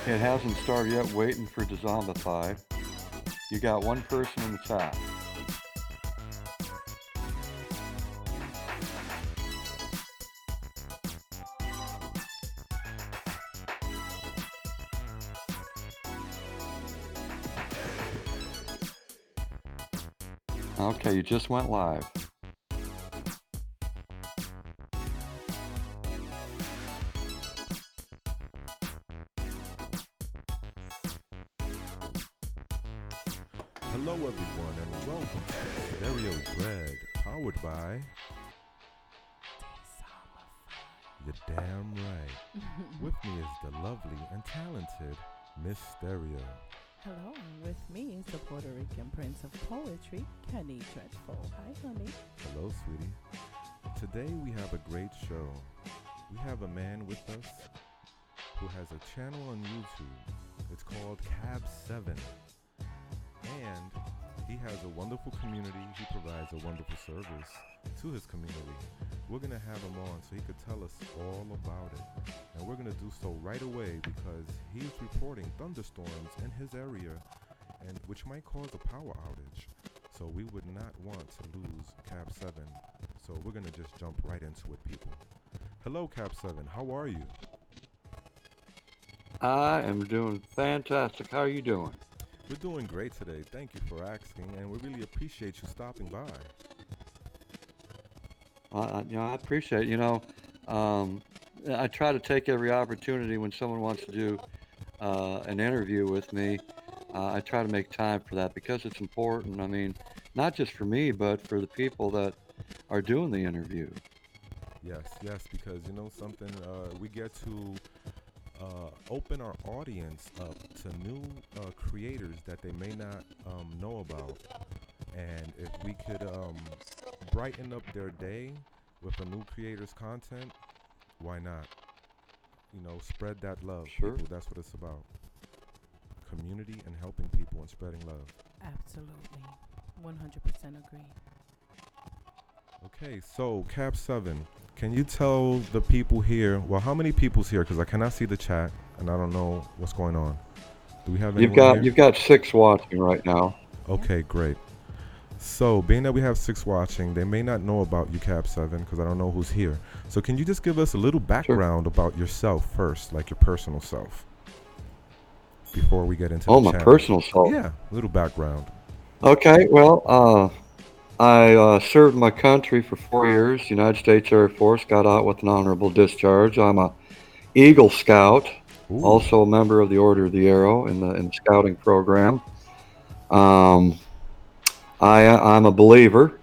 It hasn't started yet. Waiting for Dezombified. You got one person in the chat. Okay, you just went live. Hello, everyone, and welcome to Stereo Dread, powered by. You're damn right. With me is the lovely and talented Miss Stereo. Hello, with me is the Puerto Rican Prince of Poetry, Kenny Dreadful. Hi, honey. Hello, sweetie. Today we have a great show. We have a man with us who has a channel on YouTube. It's called Cab7. And he has a wonderful community. He provides a wonderful service to his community. We're going to have him on so he could tell us all about it. And we're going to do so right away because he's reporting thunderstorms in his area, and which might cause a power outage. So we would not want to lose Cab7. So we're going to just jump right into it, people. Hello, Cab7. How are you? I am doing fantastic. How are you doing? We're doing great today. Thank you for asking, and we really appreciate you stopping by. I appreciate. I try to take every opportunity when someone wants to do an interview with me. I try to make time for that because it's important. I mean, not just for me, but for the people that are doing the interview. Yes, because you know something, we get to open our audience up to new creators that they may not know about. And if we could brighten up their day with a new creator's content, why not? You know, spread that love, Sure. people. That's what it's about. Community and helping people and spreading love. Absolutely. 100% agree. Okay, so Cab7, can you tell the people here, well, how many people's here? Because I cannot see the chat and I don't know what's going on. Do we have anyone here? You've got 6 watching right now. Okay, great. So, being that we have 6 watching, they may not know about you, Cab7, because I don't know who's here. So, can you just give us a little background about yourself first, like your personal self, before we get into the My channel? personal self. Yeah, a little background. Okay, well, I served my country for 4 years, United States Air Force, got out with an honorable discharge. I'm a Eagle Scout, Ooh, also a member of the Order of the Arrow in the scouting program. Um, I'm a believer,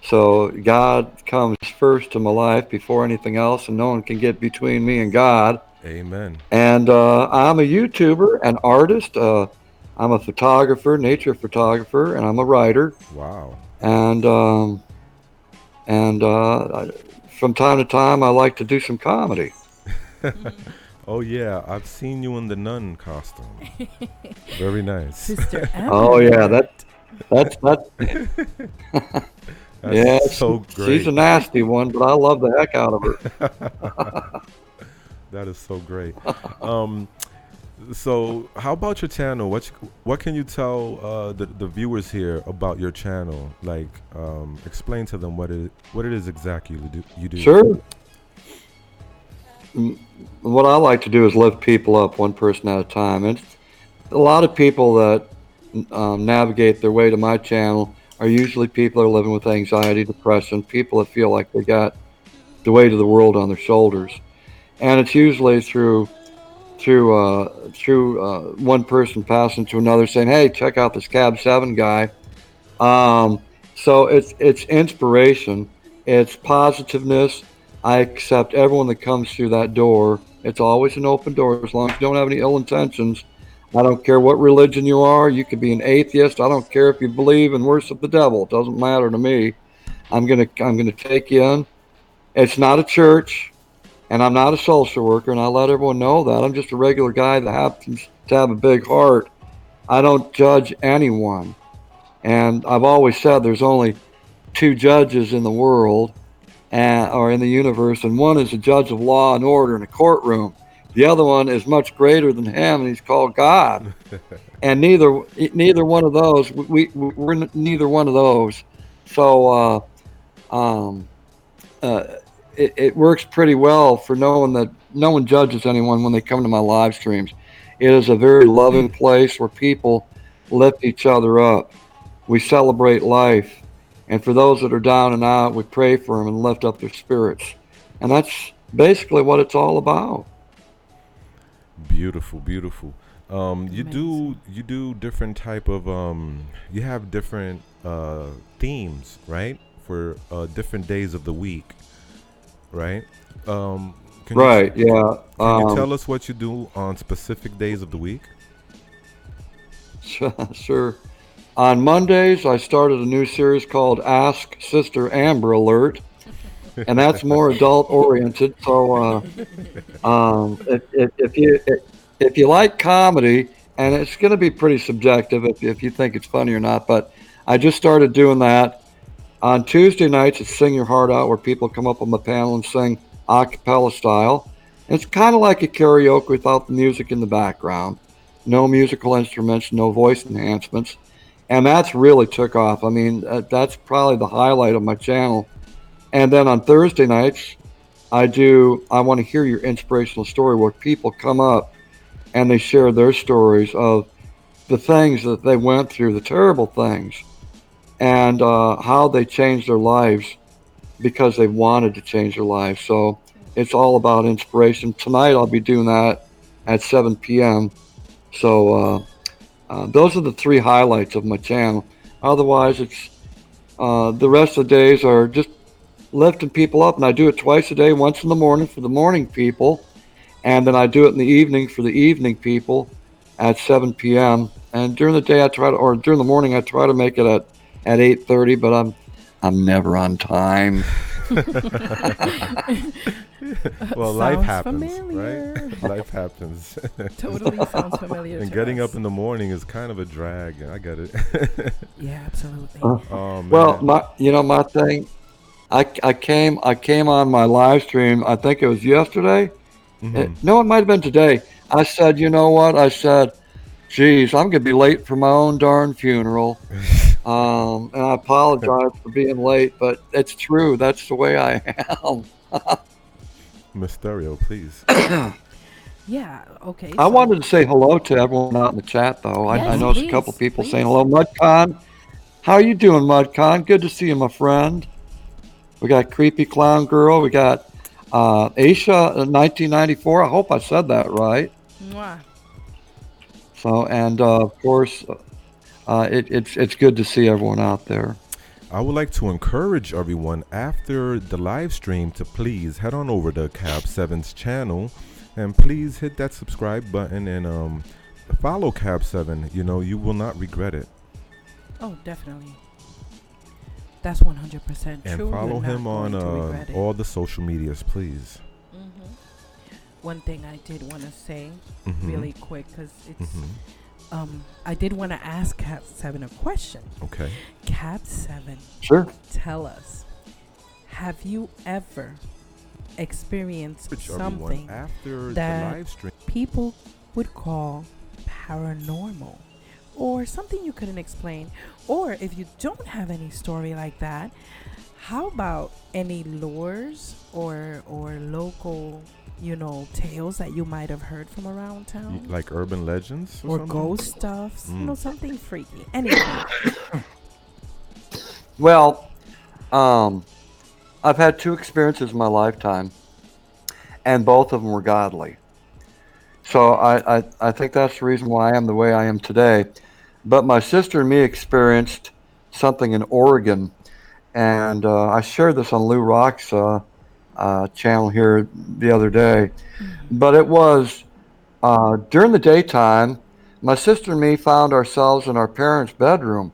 so God comes first to my life before anything else, and no one can get between me and God. amen. And I'm a YouTuber, an artist. I'm a photographer, nature photographer, and I'm a writer. Wow. And from time to time, I like to do some comedy. Oh, yeah, I've seen you in the nun costume. Very nice. Sister Emma. Oh yeah, that's That's yeah. so great. She's a nasty one, but I love the heck out of her. That is so great. So how about your channel? What can you tell the viewers here about your channel? Like, explain to them what it is exactly you do. Sure. What I like to do is lift people up one person at a time. And a lot of people that navigate their way to my channel are usually people that are living with anxiety, depression, people that feel like they got the weight of the world on their shoulders. And it's usually through one person passing to another saying, "Hey, check out this Cab7 guy." So it's inspiration, it's positiveness. I accept everyone that comes through that door. It's always an open door as long as you don't have any ill intentions. I don't care what religion you are. You could be an atheist. I don't care if you believe and worship the devil. It doesn't matter to me. I'm gonna take you in. It's not a church, and I'm not a social worker, and I let everyone know that. I'm just a regular guy that happens to have a big heart. I don't judge anyone. And I've always said there's only 2 judges in the world or in the universe, and one is a judge of law and order in a courtroom. The other one is much greater than him, and he's called God. And neither one of those we're neither one of those. So um, uh, it works pretty well for knowing that no one judges anyone when they come to my live streams. It is a very loving place where people lift each other up. We celebrate life, and for those that are down and out, we pray for them and lift up their spirits. And that's basically what it's all about. Beautiful, beautiful. Amazing. You do different type of you have different themes, right? For different days of the week, right? Um, can you t- Right? Yeah. can you tell us what you do on specific days of the week? Sure. On Mondays, I started a new series called Ask Sister Amber Alert, and that's more adult oriented. So, if you like comedy, and it's going to be pretty subjective if you think it's funny or not, but I just started doing that. On Tuesday nights, it's Sing Your Heart Out, where people come up on the panel and sing a cappella style. It's kind of like a karaoke without the music in the background. No musical instruments, no voice enhancements. And that's really took off. I mean, that's probably the highlight of my channel. And then on Thursday nights, I want to hear your inspirational story where people come up and they share their stories of the things that they went through, the terrible things, and how they changed their lives because they wanted to change their lives. So it's all about inspiration. Tonight I'll be doing that at 7 p.m. So those are the three highlights of my channel. Otherwise, it's the rest of the days are just lifting people up, and I do it twice a day. Once in the morning for the morning people, and then I do it in the evening for the evening people at 7 p.m. And during the day, or during the morning, I try to make it at 8:30, but I'm never on time. Well, life Sounds happens, right? familiar. Life happens. Totally sounds familiar And to getting up us. in the morning is kind of a drag. I get it. Yeah, absolutely. Uh, Oh well, man. my thing. I came on my live stream. I think it was yesterday. Mm-hmm. No, it might have been today. I said, you know what? I said, geez, I'm gonna be late for my own darn funeral. And I apologize for being late, but it's true. That's the way I am. Mysterio, please. Yeah, okay, I so wanted to say hello to everyone out in the chat, though. I yes, noticed a couple please, people saying please. hello. Mudcon, how are you doing, Mudcon? Good to see you, my friend. We got Creepy Clown Girl. We got Aisha 1994. I hope I said that right. Mwah. So, and of course, it's good to see everyone out there. I would like to encourage everyone after the live stream to please head on over to Cab7's channel and please hit that subscribe button and follow Cab7. You know, you will not regret it. Oh, definitely. That's 100% And true. follow You're him not on going to regret it. all the social medias, please. hmm One thing I did want to say Mm-hmm. really quick, because it's, Mm-hmm. I did want to ask Cat7 a question. Okay. Cat7, Sure. tell us, have you ever experienced Encourage everyone something after the that live stream. people would call paranormal, or something you couldn't explain? Or if you don't have any story like that, how about any lures or local, tales that you might have heard from around town? Like urban legends or Or something? ghost stuffs, Mm. something freaky. Anything. Well, um, I've had two experiences in my lifetime, and both of them were godly. So Okay. I think that's the reason why I am the way I am today. But my sister and me experienced something in Oregon, and I shared this on Lou Rock's channel here the other day. Mhm. But it was during the daytime. My sister and me found ourselves in our parents' bedroom,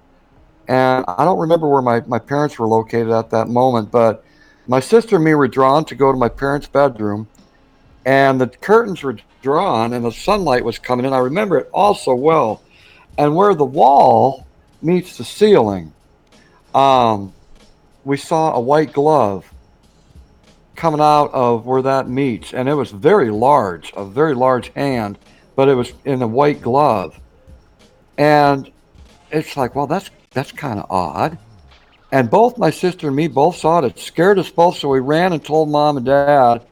and I don't remember where my parents were located at that moment, but my sister and me were drawn to go to my parents' bedroom, and the curtains were drawn and the sunlight was coming in. I remember it all so well. And where the wall meets the ceiling, um, we saw a white glove coming out of where that meets, and it was very large, a very large hand, but it was in a white glove. And it's like, well, that's kind of odd. And both my sister and me both saw it. It scared us both, so we ran and told mom and dad,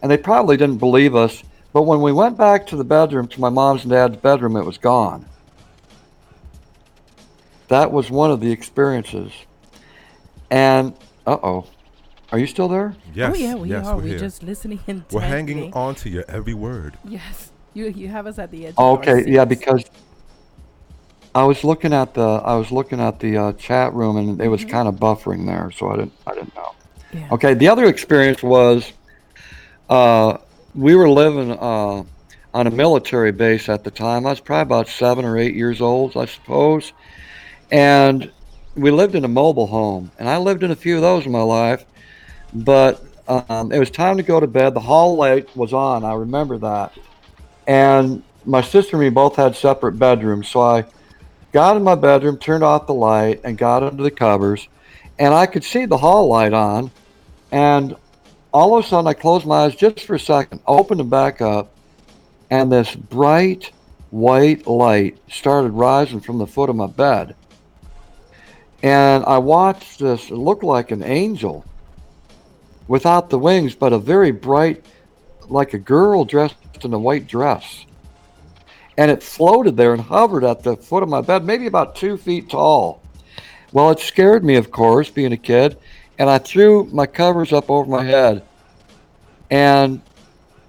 and they probably didn't believe us. But when we went back to the bedroom, to my mom's and dad's bedroom, it was gone. That was one of the experiences. And uh-oh, are you still there? Oh Yes, yeah, we yes, are. we're We're here. just listening We're intently. hanging on to your every word. Yes, you have us at the edge of our Okay, yeah, seats. because I was looking at the chat room, and it was Mm-hmm. kind of buffering there, so I didn't know. Yeah. Okay, the other experience was uh, we were living on a military base at the time. I was probably about 7 or 8 years old, I suppose, and we lived in a mobile home, and I lived in a few of those in my life. But it was time to go to bed. The hall light was on. I remember that, and my sister and me both had separate bedrooms, so I got in my bedroom, turned off the light, and got under the covers, and I could see the hall light on. And all of a sudden, I closed my eyes just for a second, opened them back up, and this bright white light started rising from the foot of my bed. And I watched this, it looked like an angel without the wings, but a very bright, like a girl dressed in a white dress. And it floated there and hovered at the foot of my bed, maybe about 2 feet tall. Well, it scared me, of course, being a kid, and I threw my covers up over my head, and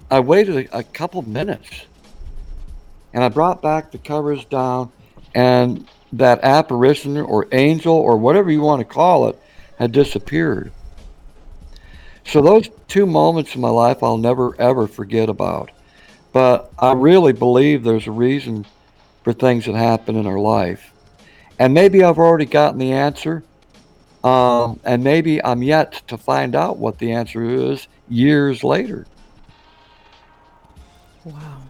I waited a couple minutes, and I brought back the covers down, and that apparition or angel or whatever you want to call it had disappeared. So those two moments in my life I'll never ever forget about. But I really believe there's a reason for things that happen in our life. And maybe I've already gotten the answer, and maybe I'm yet to find out what the answer is years later. Wow.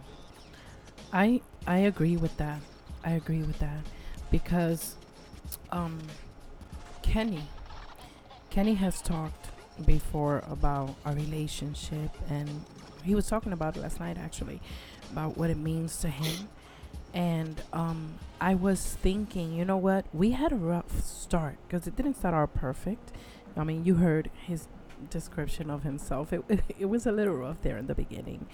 I agree with that. I agree with that because um Kenny Kenny has talked before about our relationship, and he was talking about it last night actually about what it means to him. And I was thinking, you know what? We had a rough start because it didn't start out perfect. I mean, you heard his description of himself. It was a little rough there in the beginning.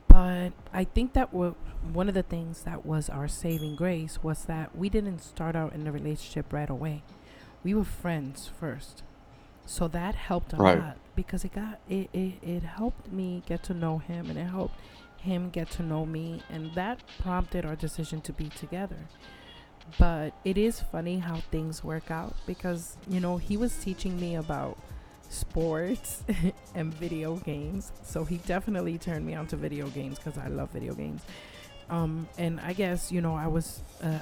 But I think that one of the things that was our saving grace was that we didn't start out in the relationship right away. We were friends first. So that helped a Right. lot because it helped me get to know him, and it helped him get to know me, and that prompted our decision to be together. But it is funny how things work out because, he was teaching me about sports and video games. So he definitely turned me on to video games because I love video games. And I guess,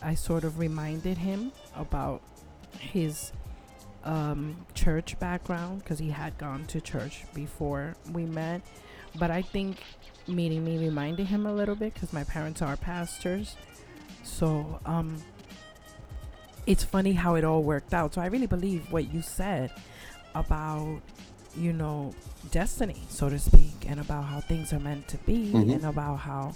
I sort of reminded him about his church background because he had gone to church before we met. But I think meeting me reminded him a little bit because my parents are pastors. So it's funny how it all worked out. So I really believe what you said about, destiny, so to speak, and about how things are meant to be, Hmm. and about how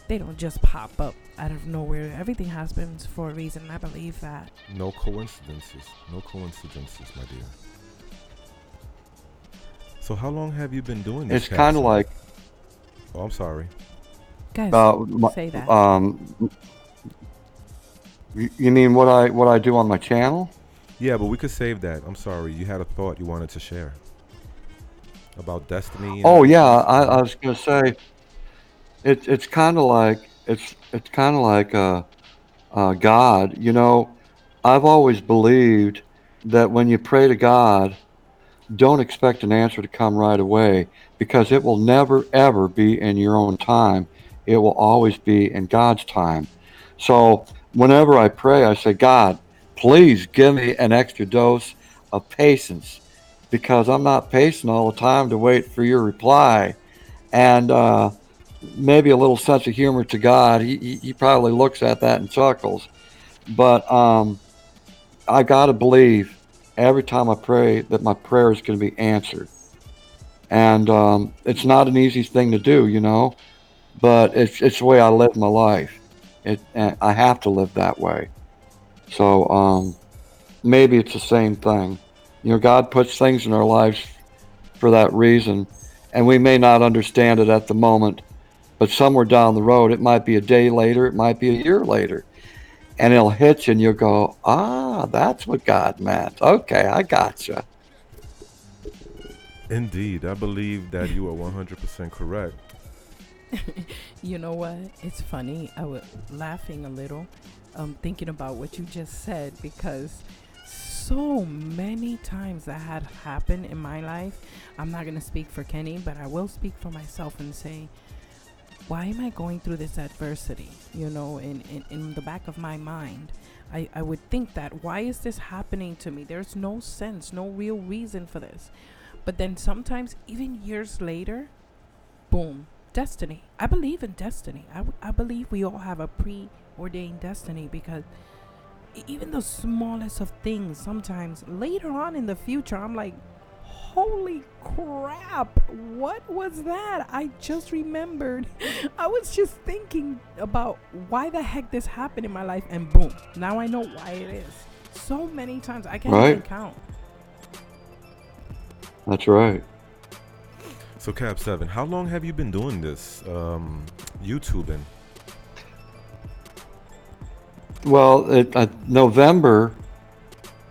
they don't just pop up out of nowhere. Everything happens for a reason. I believe that. No coincidences. No coincidences, my dear. So how long have you been doing this, It's kind of Cassie? like Oh, I'm sorry. Guys, my, say that. you mean what I do on my channel? Yeah, but we could save that. I'm sorry. You had a thought you wanted to share about destiny and Oh all these yeah, things. I was gonna say it's kind of like it's kind of like God. I've always believed that when you pray to God, don't expect an answer to come right away because it will never ever be in your own time. It will always be in God's time. So whenever I pray, I say, God, please give me an extra dose of patience because I'm not patient all the time to wait for your reply. And maybe a little sense of humor to God. He probably looks at that and chuckles. But I got to believe every time I pray that my prayer is going to be answered. and it's not an easy thing to do, but it's the way I live my life. And I have to live that way. So maybe it's the same thing. God puts things in our lives for that reason, and we may not understand it at the moment, but somewhere down the road, it might be a day later, it might be a year later, and it'll hit you, and you'll go, "Ah, that's what God meant. Okay, I gotcha." Indeed, I believe that you are 100% correct. You know what? It's funny. I was laughing a little, thinking about what you just said, because so many times that had happened in my life. I'm not gonna speak for Kenny, but I will speak for myself and say, why am I going through this adversity? In the back of my mind, I would think that, why is this happening to me? There's no sense, no real reason for this. But then sometimes, even years later, boom, destiny. I believe in destiny. I believe we all have a preordained destiny, because even the smallest of things, sometimes later on in the future, I'm like, holy crap, what was that? I just remembered. I was just thinking about why the heck this happened in my life, and boom, now I know why it is. So many times I can't even Right? count. That's right. So, Cab7, how long have you been doing this YouTubing? Well, November.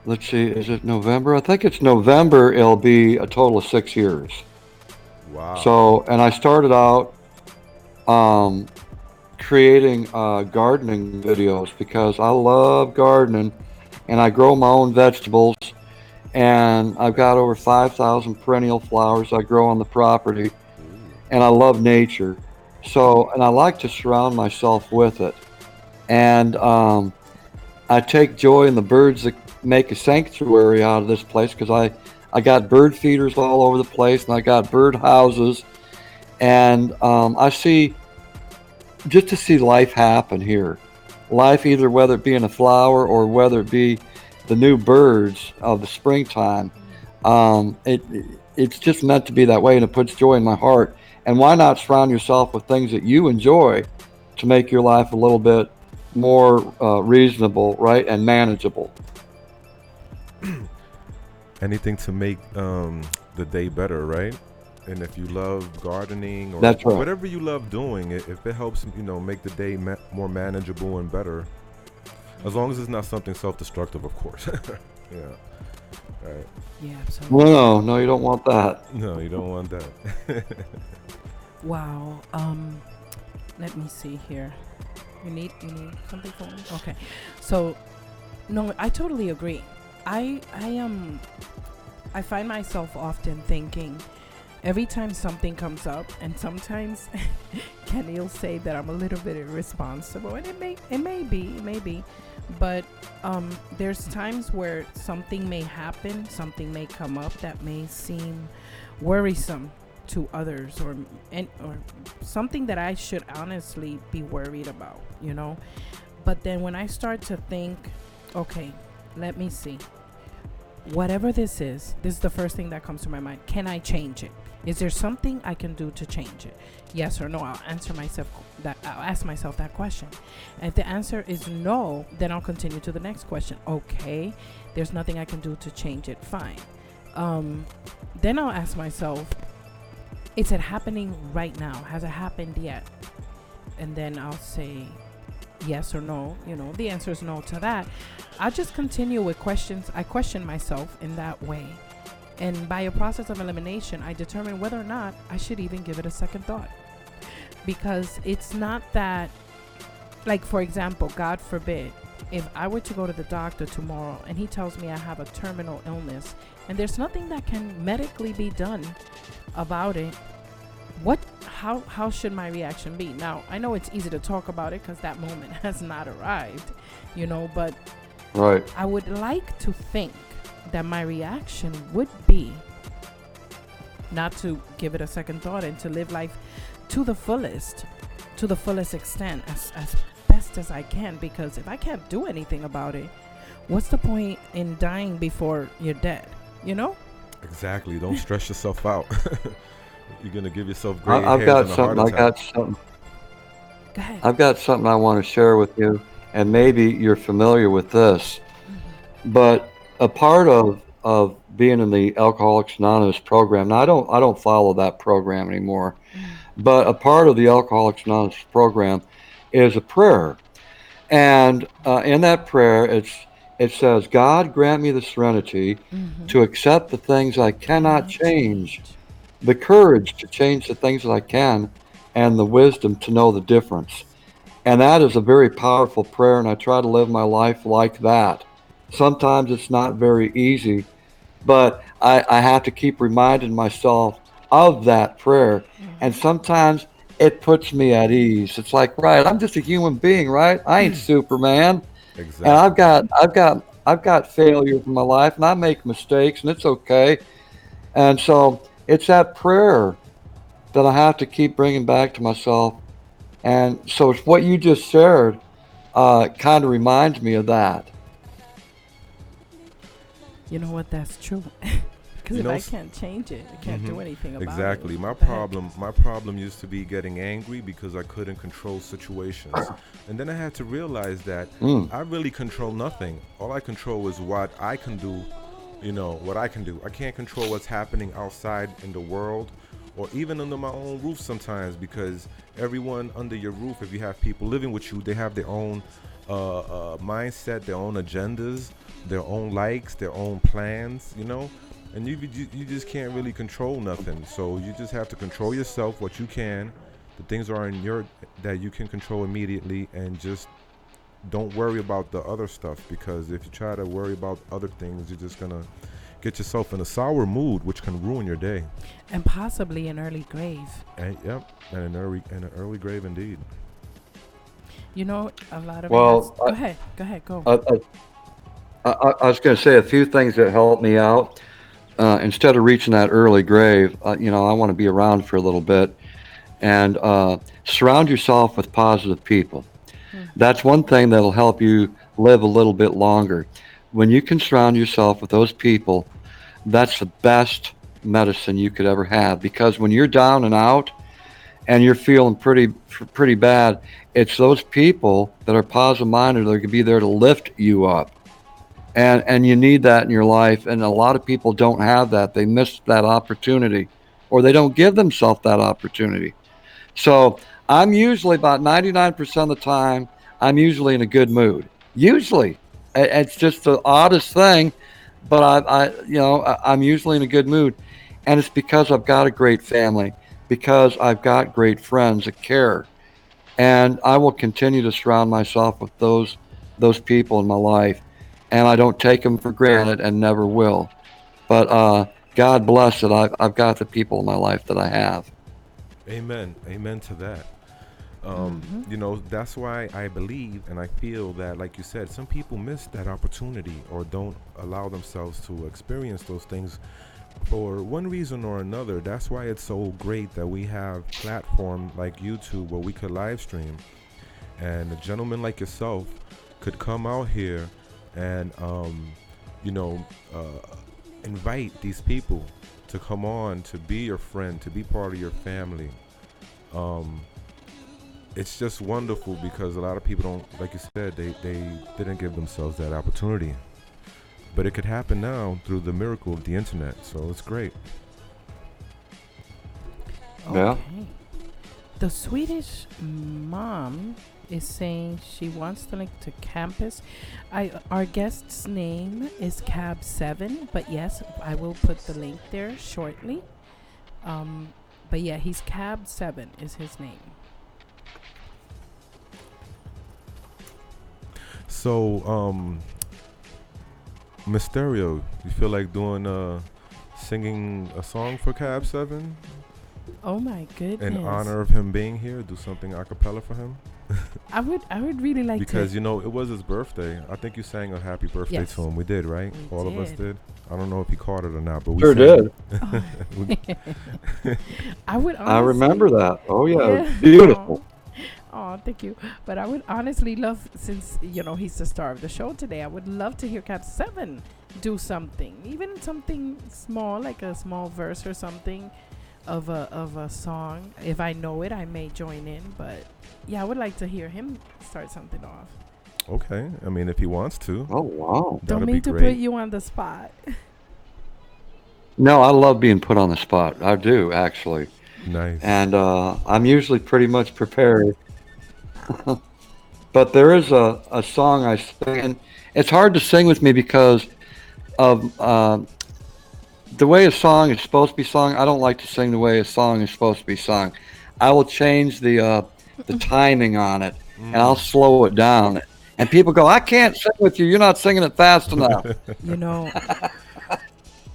Let's see, is it November? I think it's November. It'll be a total of 6 years. Wow. So, and I started out um, creating gardening videos because I love gardening, and I grow my own vegetables, and I've got over 5,000 perennial flowers I grow on the property, Ooh. and I love nature. So, and I like to surround myself with it. And I take joy in the birds that make a sanctuary out of this place, because I got bird feeders all over the place, and I got bird houses, and I see, just to see life happen here. Life, either whether it be in a flower or whether it be the new birds of the springtime. It's just meant to be that way, and it puts joy in my heart. And why not surround yourself with things that you enjoy to make your life a little bit more reasonable, right, and manageable? Anything to make the day better, right? And if you love gardening or That's right. whatever you love doing, if it helps, make the day more manageable and better, as long as it's not something self-destructive, of course. Yeah. Right. Yeah, Well, absolutely. no, you don't want that. No, you don't want that. Wow. Let me see here. You need something for me? Okay. So, no, I totally agree. I find myself often thinking, every time something comes up, and sometimes Kenny'll say that I'm a little bit irresponsible, and it may be, but there's times where something may happen, something may come up that may seem worrisome to others, or something that I should honestly be worried about. But then when I start to think, okay, let me see, whatever this is the first thing that comes to my mind. Can I change it? Is there something I can do to change it? Yes or no? I'll ask myself that question. And if the answer is no, then I'll continue to the next question. Okay, there's nothing I can do to change it. Fine. Then I'll ask myself, is it happening right now? Has it happened yet? And then I'll say yes or no. The answer is no to that. I'll just continue with questions. I question myself in that way. And by a process of elimination, I determine whether or not I should even give it a second thought. Because it's not that, like, for example, God forbid, if I were to go to the doctor tomorrow and he tells me I have a terminal illness and there's nothing that can medically be done about it, how should my reaction be? Now, I know it's easy to talk about it because that moment has not arrived, but Right. I would like to think that my reaction would be not to give it a second thought, and to live life to the fullest extent, as best as I can. Because if I can't do anything about it, what's the point in dying before you're dead? Exactly. Don't stress yourself out. You're gonna give yourself gray I've hairs got and a heart something. I attack. got something. Go ahead. I've got something I want to share with you, and maybe you're familiar with this. But a part of being in the Alcoholics Anonymous program, now I don't follow that program anymore, but a part of the Alcoholics Anonymous program is a prayer, and in that prayer it says, "God grant me the serenity Mm-hmm. to accept the things I cannot Cannot change, change. the courage to change the things that I can, and the wisdom to know the difference." And that is a very powerful prayer, and I try to live my life like that. Sometimes it's not very easy, but I have to keep reminding myself of that prayer. And Mm-hmm. sometimes it puts me at ease. It's like, right, I'm just a human being, right? I ain't Superman. And Exactly. I've got failures in my life, and I make mistakes, and it's okay. And so it's that prayer that I have to keep bringing back to myself. And so it's what you just shared kind of reminds me of that. You know what? That's true. Because You if know. I can't change it, I can't Hmm. do anything about it. Exactly. What the heck? My problem used to be getting angry because I couldn't control situations. And then I had to realize that Mm, I really control nothing. All I control is what I can do, what I can do. I can't control what's happening outside in the world or even under my own roof sometimes because everyone under your roof, if you have people living with you, they have their own mindset, their own agendas, their own likes, their own plans. And you just can't really control nothing. So you just have to control yourself, what you can, the things are in your that you can control immediately, and just don't worry about the other stuff because if you try to worry about other things, you're just gonna get yourself in a sour mood, which can ruin your day. And possibly an early grave. And yep, and an early grave indeed. You know, a lot of it has. well, Go ahead. Go ahead. Go. I was going to say a few things that helped me out. Instead of reaching that early grave, I want to be around for a little bit and surround yourself with positive people. That's one thing that'll help you live a little bit longer. When you can surround yourself with those people, that's the best medicine you could ever have because when you're down and out and you're feeling pretty bad, it's those people that are positive minded that are going to be there to lift you up. And you need that in your life, and a lot of people don't have that. They miss that opportunity, or they don't give themselves that opportunity. So I'm usually about 99% of the time, I'm usually in a good mood. Usually, it's just the oddest thing, but I'm usually in a good mood, and it's because I've got a great family, because I've got great friends that care, and I will continue to surround myself with those people in my life, and I don't take them for granted and never will. But God bless it, I've got the people in my life that I have. Amen. Amen to that. Mm-hmm. That's why I believe and I feel that, like you said, some people miss that opportunity or don't allow themselves to experience those things for one reason or another. That's why it's so great that we have platform like YouTube where we could live stream, and a gentleman like yourself could come out here and you know invite these people to come on, to be your friend, to be part of your family. um it's just wonderful because a lot of people don't, like you said, they didn't give themselves that opportunity, but it could happen now through the miracle of the internet, so it's great. Yeah. Okay. The Swedish mom is saying she wants to link to campus. Our guest's name is Cab7, but yes, I will put the link there shortly. But yeah, he's Cab7 is his name. So Mysterio, you feel like doing singing a song for Cab7 Oh my goodness! in honor of him being here? Do something a cappella for him? I would really like Because to. it was his birthday. I think you sang a happy birthday Yes. to him. We did, right? We All of us did. did. I don't know if he caught it or not, but we Sure sang. did. I would I remember honestly, that. Oh yeah, it was yeah. beautiful. Oh, thank you. But I would honestly love, since he's the star of the show today, I would love to hear Cat 7 do something, even something small, like a small verse or something of a song. If I know it, I may join in. But yeah, I would like to hear him start something off. Okay. I mean, if he wants to, Oh wow. Don't that'll be mean to put great. you on the spot. No, I love being put on the spot. I do actually, Nice. and I'm usually pretty much prepared. But there is a song I sing, and it's hard to sing with me because of the way a song is supposed to be sung. I don't like to sing the way a song is supposed to be sung. I will change the timing on it, and I'll Mm. slow it down. And people go, "I can't sing with you. You're not singing it fast enough." You know,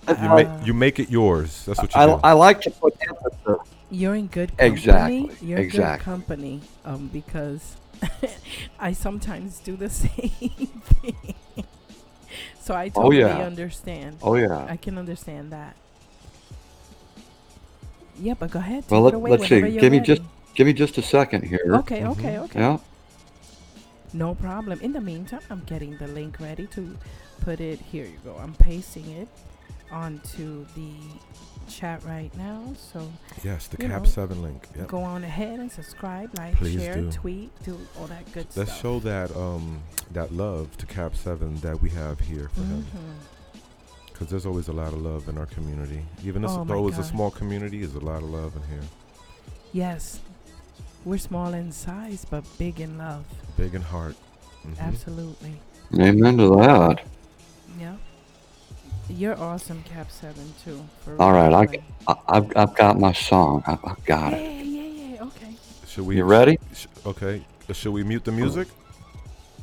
It's You like make uh, you make it yours. That's what you I, do. I like to put emphasis. you're in good company. Exactly, You're in good exactly. company. Because I sometimes do the same thing. So I Oh totally yeah, understand. oh yeah. I can understand that. Yeah, but go ahead, Well, take it away let's whenever see. you're ready. Give me just a second here. Okay, Mm-hmm. okay, okay. Yeah. No problem. In the meantime, I'm getting the link ready to put it. Here you go. I'm pasting it onto the chat right now. So, Yes, the you Cab know, 7 link. Yep. go on ahead and subscribe, like, Please share, do. tweet, do all that good Let's stuff. show that love to Cab 7 that we have here for him. Because there's always a lot of love in our community. Even Oh my though it's a gosh. small community, there's a lot of love in here. Yes, we're small in size, but big in love. Big in heart. Absolutely. Amen to that. Yeah. You're awesome, Cap 7, too. For All real. right, Like, I've got my song. I've got yeah, it. yeah, yeah. Okay. Should we? You ready? Okay. Should we mute the music?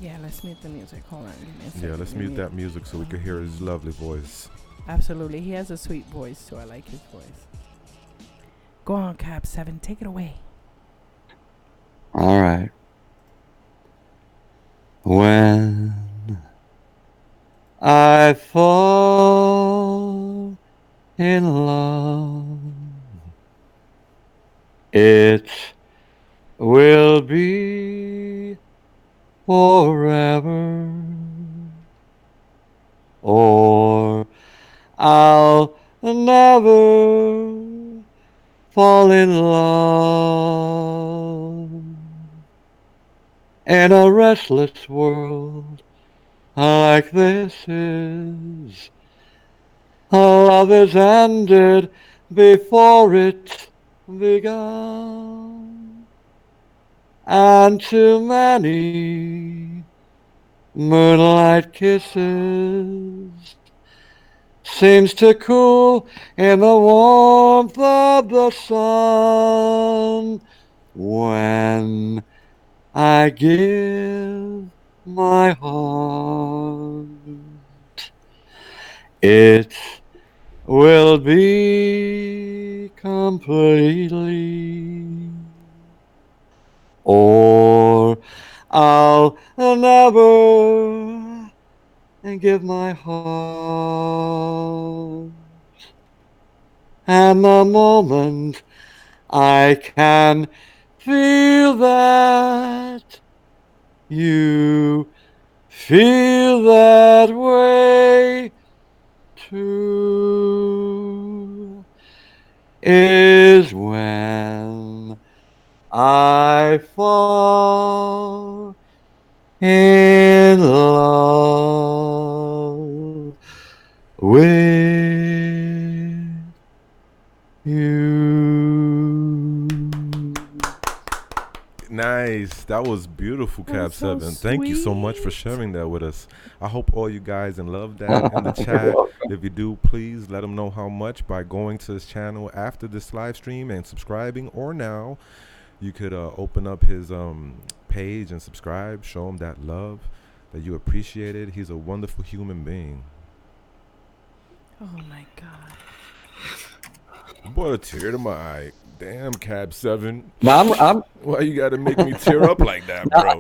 Yeah, let's mute the music. Hold on. Give me a Yeah, second. let's Let me mute that music so we can hear his lovely voice. Absolutely. He has a sweet voice, so I like his voice. Go on, Cap 7. Take it away. All right. When I fall in love, it will be forever, or I'll never fall in love in a restless world like this is. Love is ended before it's begun, and too many moonlight kisses seems to cool in the warmth of the sun when I give my heart. It will be completely, or I'll never give my heart. And the moment I can feel that you feel that way too is when I fall in love with you. Nice. That was beautiful, That's Cab so 7. Thank you so much for sweet. sharing that with us. I hope all you guys and love that in the chat. If you do, please let him know how much by going to his channel after this live stream and subscribing, or now. You could open up his page and subscribe. Show him that love, that you appreciate it. He's a wonderful human being. Oh my God. Brought a tear to my eye. Damn, Cab 7. Now I'm Why you gotta make me tear up like that, bro?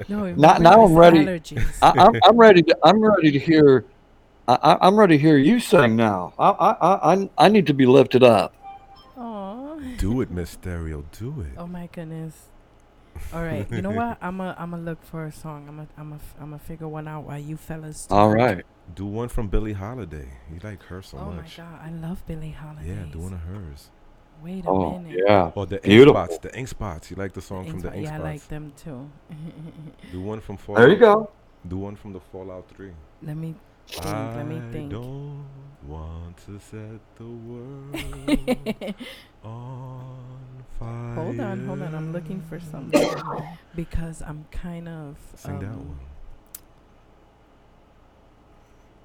No, now remember I'm it's ready. allergies. I'm ready to hear. I'm ready to hear you sing now. I need to be lifted up. Oh. Do it, Miss Stereo. Do it. Oh my goodness. All right. You know what? I'm a look for a song. I'm a figure one out while you fellas All talk. right. Do one from Billie Holiday. You like her so Oh my much. God, I love Billie Yeah, do Holidays. one of hers. Wait a Oh, minute. yeah. Or the Ink Spots. Beautiful. The Ink Spots. You like the song from the Ink Yeah, I like Spots. them too. Do one from There you Fallout. go. Do one from the Fallout 3. Let me think. Let me I think. don't want to set the world on fire. Hold on. I'm looking for something because I'm kind of Sing that one.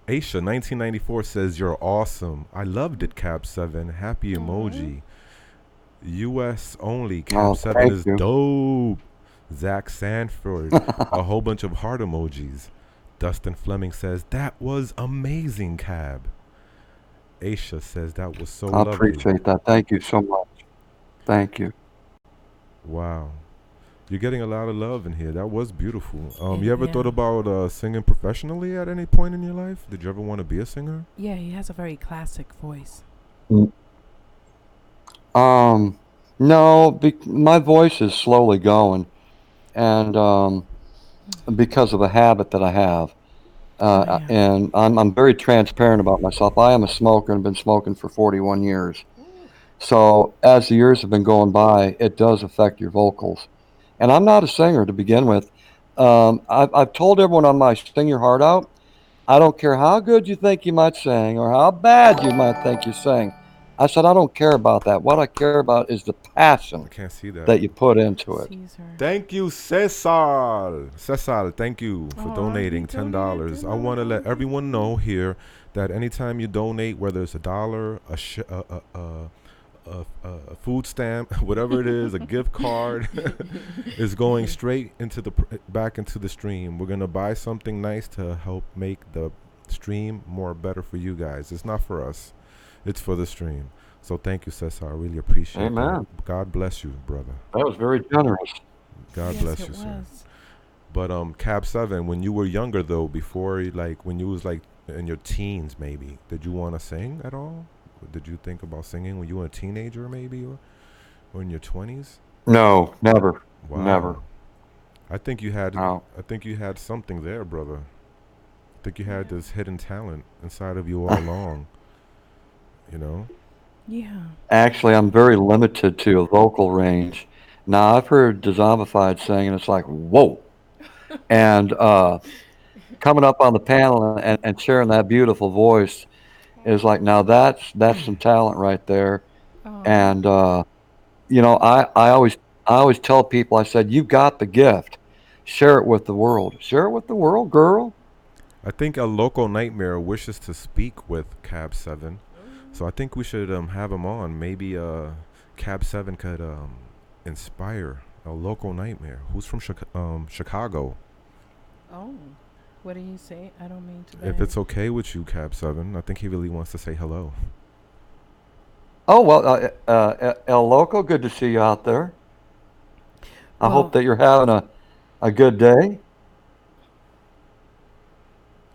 Aisha 1994 says you're awesome. I loved it, Cab7. Happy emoji. US only. Oh, Cab7 thank is you. dope. Zach Sanford. A whole bunch of heart emojis. Dustin Fleming says that was amazing, Cab. Aisha says that was so I lovely. appreciate that. Thank you so much. Thank you. Wow. You're getting a lot of love in here. That was beautiful. Yeah, You ever thought yeah. about singing professionally at any point in your life? Did you ever want to be a singer? Yeah, he has a very classic voice. No, my voice is slowly going, and because of a habit that I have, Oh yeah. and I'm very transparent about myself. I am a smoker and been smoking for 41 years. So as the years have been going by, it does affect your vocals. And I'm not a singer to begin with. I've told everyone on my Sing Your Heart Out, I don't care how good you think you might sing or how bad you might think you sing. I said, I don't care about that. What I care about is the passion I can't see that. that you put into it. Caesar. Thank you, Cesar. Cesar, thank you for Aw, donating he $10. donated I want to let $10. everyone know here that anytime you donate, whether it's $1, a food stamp, whatever it is, a gift card, is going straight into back into the stream. We're gonna buy something nice to help make the stream more better for you guys. It's not for us; it's for the stream. So thank you, Cesar. I really appreciate Amen. that. God bless you, brother. That was very generous. God Yes, bless it you, sir. was. But Cab7, when you were younger though, before like when you was like in your teens, maybe, did you want to sing at all? Did you think about singing when you were a teenager, maybe, or in your 20s? No, never. Wow. Never. I think you had. No. I think you had something there, brother. I think you had this hidden talent inside of you all along. You know. Yeah. Actually, I'm very limited to a vocal range. Now, I've heard Dezombified sing, and it's like, whoa. And coming up on the panel and sharing that beautiful voice is like, now that's some talent right there. Oh. And I always tell people, I said, you got the gift. Share it with the world. Share it with the world, girl. I think a local nightmare wishes to speak with Cab7, so I think we should have him on. Maybe Cab7 could inspire a local nightmare who's from Chicago. Oh. What do you say? I don't mean to. If it's okay with you, Cab7, I think he really wants to say hello. Oh, well, El Loco, good to see you out there. I Well, hope that you're having a good day.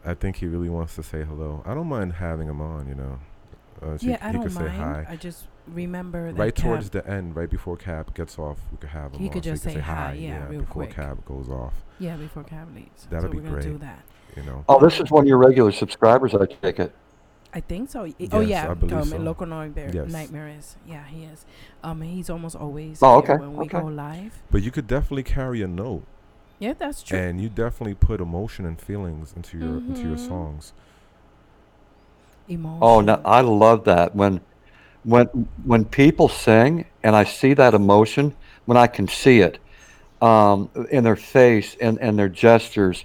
I think he really wants to say hello. I don't mind having him on, so yeah, I he don't could say mind. hi. I just remember that Right Cab, towards the end, right before Cab gets off, we could have him he on. could So just say hi, yeah, real before quick. Cab goes off. Yeah, before Cab leaves. That'd So be we're gonna great. do that. Oh, this is one of your regular subscribers, I take it. I think so. Yes, Oh yeah, I believe so. Local Nightmare, Yes. Nightmare is. Yeah, he is. He's almost always Oh, here okay, when we okay. go live. But you could definitely carry a note, Yeah, that's true. and you definitely put emotion and feelings into your songs. Emotion. Oh, no, I love that when people sing and I see that emotion, when I can see it in their face and their gestures,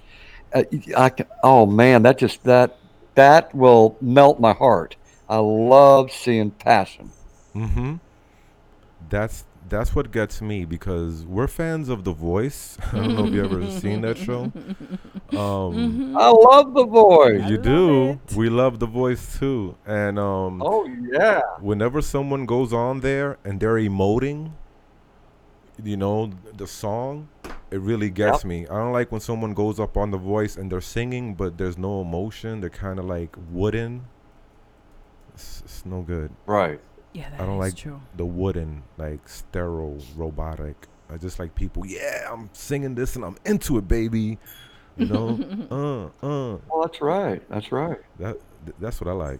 oh man, that will melt my heart. I love seeing passion. Mm-hmm. That's what gets me, because we're fans of The Voice. I don't know if you ever seen that show. I love the voice. You love do. it. We love The Voice too. And Oh yeah. whenever someone goes on there and they're emoting, the song, it really gets Yep. me. I don't like when someone goes up on The Voice and they're singing but there's no emotion. They're kind of like wooden. It's no good. Right. Yeah, I that don't is like true. the wooden, like sterile, robotic. I just like people. Yeah, I'm singing this and I'm into it, baby. You know, Well, that's right. That's right. that's what I like.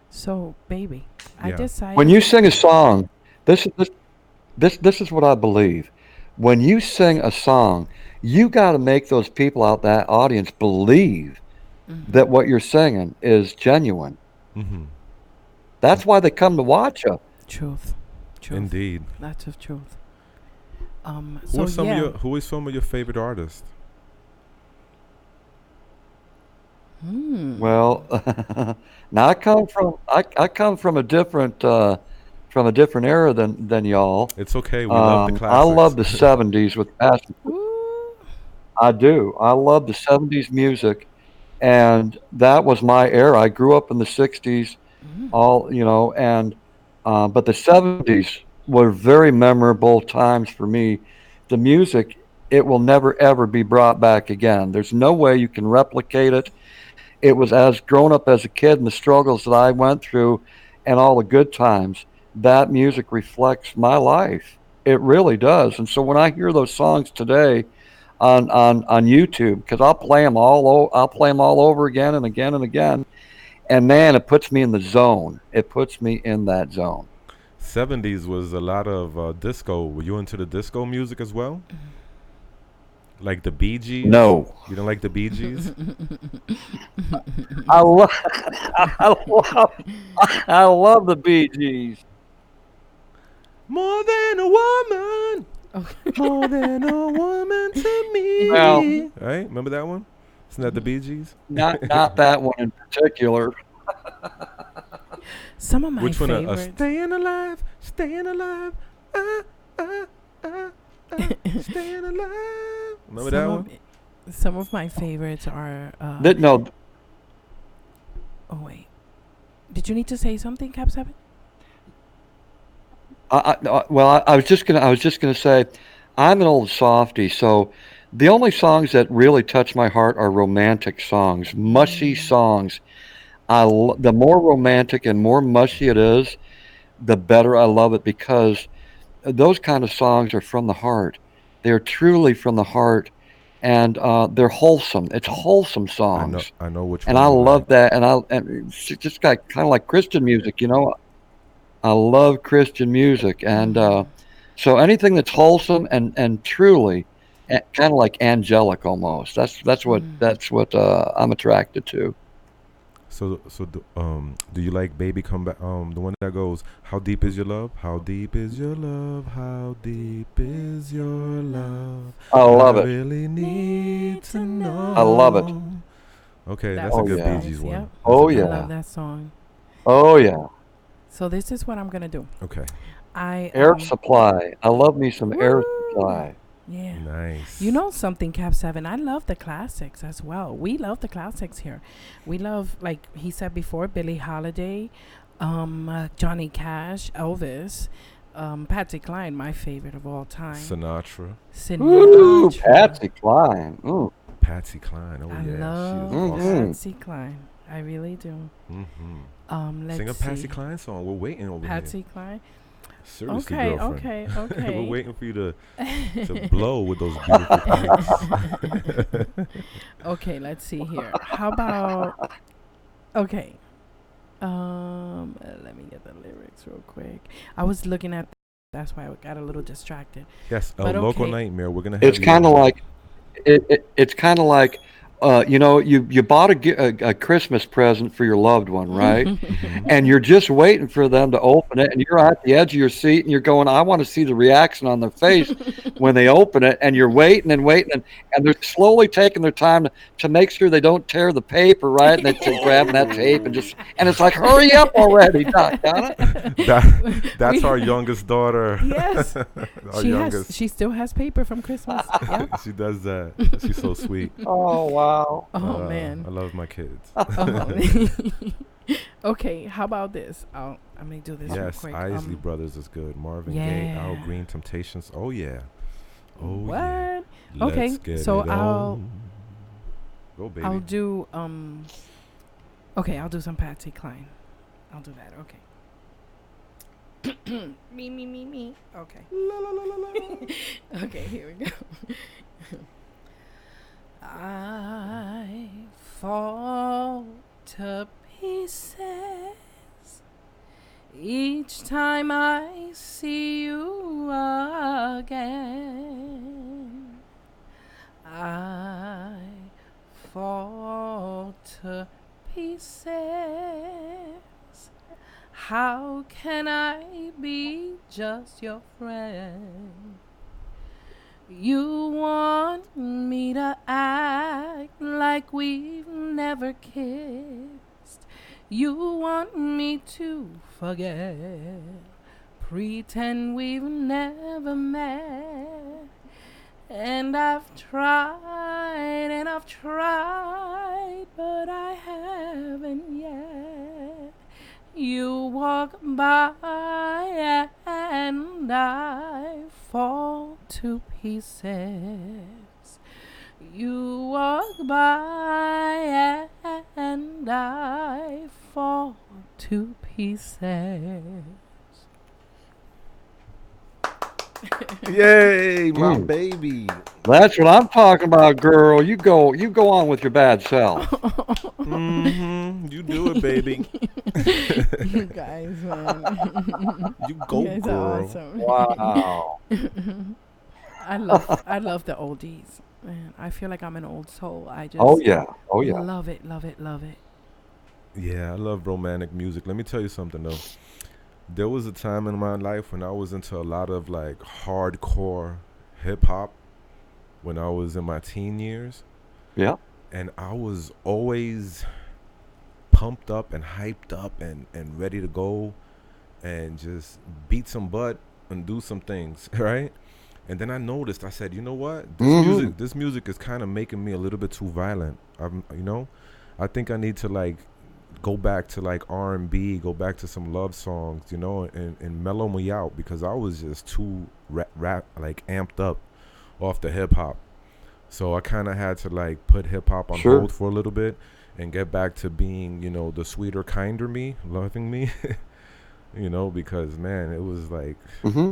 So, baby, I Yeah. When decided. you sing a song, this is what I believe. When you sing a song, you got to make those people out that audience believe that what you're singing is genuine. Mm-hmm. That's why they come to watch you. Truth. Truth. Indeed. That's the truth. Who So are some of yeah. your Who is some of your favorite artists? Well, now I come from a different era than y'all. It's okay. We love the I love classics. the '70s with passion. Ooh. I do. I love the '70s music, and that was my era. I grew up in the '60s, all and but the '70s were very memorable times for me. The music, it will never ever be brought back again. There's no way you can replicate it. It was as grown up as a kid and the struggles that I went through and all the good times. That music reflects my life. It really does. And so when I hear those songs today on YouTube, because I'll play them all over again and again and again. And man, it puts me in the zone. It puts me in that zone. 70s was a lot of disco. Were you into the disco music as well? Like the Bee Gees? No, You don't like the Bee Gees? I love, I love, I love the Bee Gees. More than a woman. Okay. More than a woman to Well, me. Right? Remember that one? Isn't that the Bee Gees? not that one in particular. Some of my Which one? favorites. Staying alive, staying alive. Ah, ah, ah, ah, staying alive. Remember that one? Some of my favorites are. No, Oh wait, did you need to say something, Cab7? I was just gonna say, I'm an old softie, so the only songs that really touch my heart are romantic songs, mushy songs. The more romantic and more mushy it is, the better I love it because those kind of songs are from the heart. They're truly from the heart, and they're wholesome. It's wholesome songs, I know which and one I you like. love that. And it's just got kind of like Christian music, you know. I love Christian music, and so anything that's wholesome and truly kind of like angelic almost. That's what I'm attracted to. Do you like Baby Come Back? The one that goes, "How deep is your love? How deep is your love? How deep is your love? I I love it. really need to I love it. know." Okay, That that's a Oh one's good Bee yeah. Gees nice. one. Yep. That's a Oh I good love yeah. one. that song. Oh yeah. So this is what I'm gonna do. Okay, I Air Supply. I love me some Air Woo! Supply. Yeah. You nice. know something, Cab7? I love the classics as well. We love the classics here. We love, like he said before, Billie Holiday, Johnny Cash, Elvis, Patsy Cline, my favorite of all time. Sinatra, Woo! Sinatra. Patsy Cline. Mm. Patsy Cline. Oh I yeah, she is love awesome. Patsy Cline. I really do. Let's Sing a Patsy see. Cline song. We're waiting over Patsy Cline. here. Seriously, Okay, girlfriend. okay, We're okay. waiting for you to blow with those beautiful pipes. Okay, let's see here. How about okay. Let me get the lyrics real quick. I was looking at that's why I got a little distracted. Yes, a But local okay. nightmare. We're gonna have It's you kind on of here. like it's kind of like you bought a Christmas present for your loved one, right? And you're just waiting for them to open it, and you're at the edge of your seat, and you're going, I want to see the reaction on their face when they open it, and you're waiting and waiting, and they're slowly taking their time to make sure they don't tear the paper, right? And they're grabbing that tape and it's like, hurry up already, Doc, got it? That's We- our youngest daughter. Yes. Our She youngest. she still has paper from Christmas. Yep. She does that. She's so sweet. Oh wow. Oh I man. love my kids. Oh. Okay, how about this? I'm gonna do this real Yes, quick. Isley Brothers is good. Marvin Gaye, Al yeah. Green, Temptations. Oh yeah. Oh What? yeah. Okay, Let's get so it I'll on. Go baby. I'll do okay, I'll do some Patsy Cline. I'll do that. Okay. Me. Okay. Okay, here we go. I fall to pieces each time I see you again. I fall to pieces. How can I be just your friend? You want me to act like we've never kissed. You want me to forget, pretend we've never met. And I've tried, but I haven't yet. You walk by and I fall to pieces. You walk by and I fall to pieces. Yay, my Mm. baby. That's what I'm talking about, girl. You go on with your bad self. You do it, baby. You guys, man. You You go, guys are girl. awesome. Wow. I love the oldies. Man, I feel like I'm an old soul. I Oh just yeah. Oh yeah. love it, love it, love it. Yeah, I love romantic music. Let me tell you something though. There was a time in my life when I was into a lot of like hardcore hip hop when I was in my teen years, Yeah. and I was always pumped up and hyped up and ready to go and just beat some butt and do some things, right? And then I noticed, I said, you know what? Hmm. This music is kind of making me a little bit too violent. I think I need to like go back to like R&B, go back to some love songs, and mellow me out because I was just too rap like amped up off the hip hop. So I kind of had to like put hip hop on Sure. hold for a little bit and get back to being, the sweeter, kinder me, loving me, because man, it was like Hmm.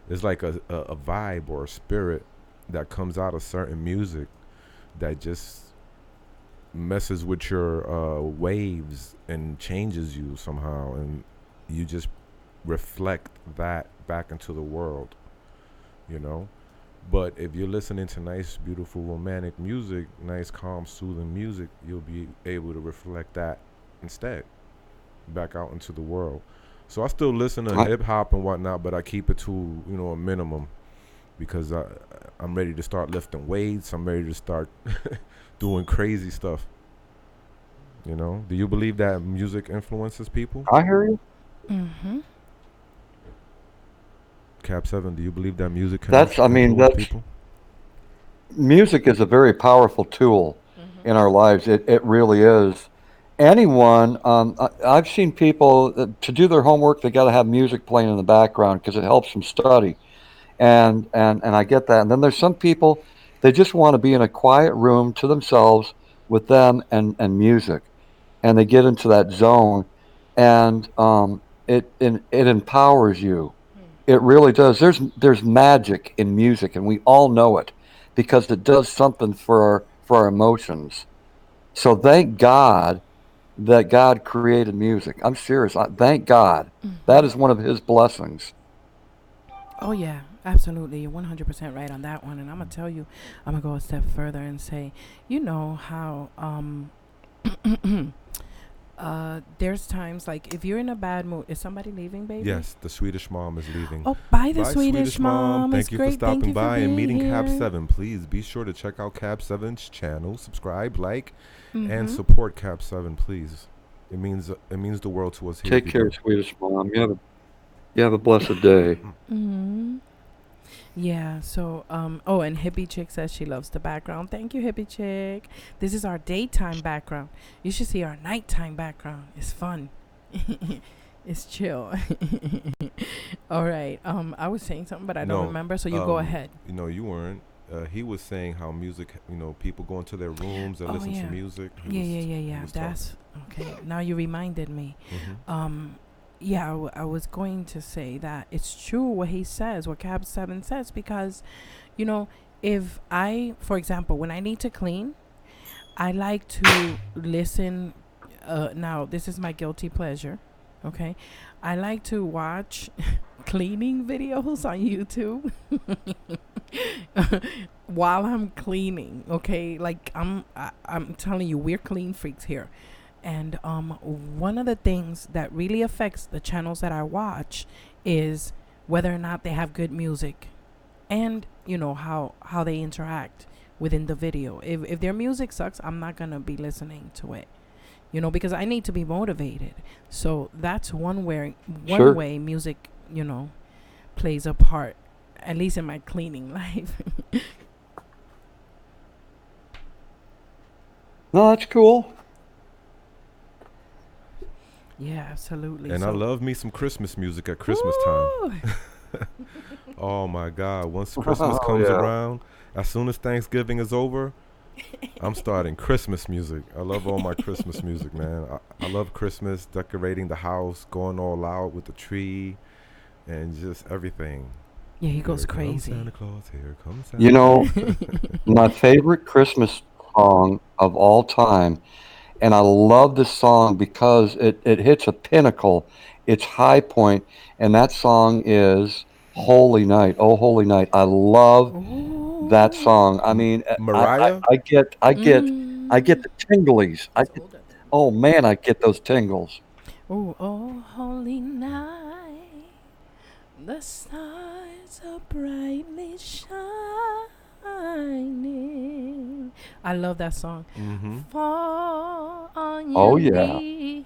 it's like a vibe or a spirit that comes out of certain music that just messes with your waves and changes you somehow, and you just reflect that back into the world, you know. But if you're listening to nice, beautiful, romantic music, nice, calm, soothing music, you'll be able to reflect that instead back out into the world. So I still listen to I, hip hop and whatnot, but I keep it to a minimum because I'm ready to start lifting weights. I'm ready to start doing crazy stuff. Do you believe that music influences people? I hear you. Mm-hmm. Cab 7, do you believe that music can That's. I mean, influence that's people? music is a very powerful tool Mm-hmm. in our lives. It really is. Anyone. I've seen people to do their homework. They got to have music playing in the background because it helps them study. And I get that. And then there's some people they just want to be in a quiet room to themselves with them and music, and they get into that zone, and it empowers you. It really does. There's magic in music, and we all know it because it does something for our emotions. So thank God that God created music. I'm serious. Thank God. That Mm-hmm. is one of His blessings. Oh yeah, absolutely. You're 100% right on that one. And I'm gonna tell you, I'm gonna go a step further and say, you know how there's times like if you're in a bad mood, is somebody leaving, baby? Yes, the Swedish mom is leaving. Oh, bye, the Bye, Swedish Swedish mom. mom. It's Thank you for great. Thank stopping you for by and being meeting here. Cab 7. Please be sure to check out Cab 7's channel, subscribe, like, and Mm-hmm. support Cab 7. Please, it means the world to us here if Take you care, do. Swedish mom. You have a blessed day. Mm-hmm. Yeah, so oh, and Hippie Chick says she loves the background. Thank you, Hippie Chick. This is our daytime background. You should see our nighttime background. It's fun. It's chill. All right. I was saying something but I don't No, remember, so you go ahead. you weren't. He was saying how music, people go into their rooms and Oh listen to yeah. music. Yeah. He was talking. That's okay. Now you reminded me. Hmm. Um yeah, I was going to say that it's true what he says, what Cab7 says, because, you know, if I, for example, when I need to clean, I like to listen. Now, this is my guilty pleasure. Okay. I like to watch cleaning videos on YouTube while I'm cleaning. Okay. Like, I'm telling you, we're clean freaks here. And one of the things that really affects the channels that I watch is whether or not they have good music, and you know how they interact within the video. If their music sucks, I'm not gonna be listening to it, you know, because I need to be motivated. So that's one Sure. way music, you know, plays a part, at least in my cleaning life. No, that's cool. Yeah, absolutely. And I love me some Christmas music at Christmas time. Oh my God! Once Christmas Oh, comes yeah. around, as soon as Thanksgiving is over, I'm starting Christmas music. I love all my Christmas music, man. I love Christmas, decorating the house, going all out with the tree, and just everything. Yeah, he goes Here comes crazy. Santa Claus, here comes Santa You know, Claus. my favorite Christmas song of all time, and I love this song because it hits a pinnacle, its high point, and that song is Holy Night. Oh, Holy Night. I love that Ooh. song. I mean, Mariah? I get Mm. the tinglies. He's older than me. Oh man, I get those tingles. Oh, oh, holy night, the stars are brightly shining. I love that song. Mm-hmm. Fall on Oh your yeah. knees.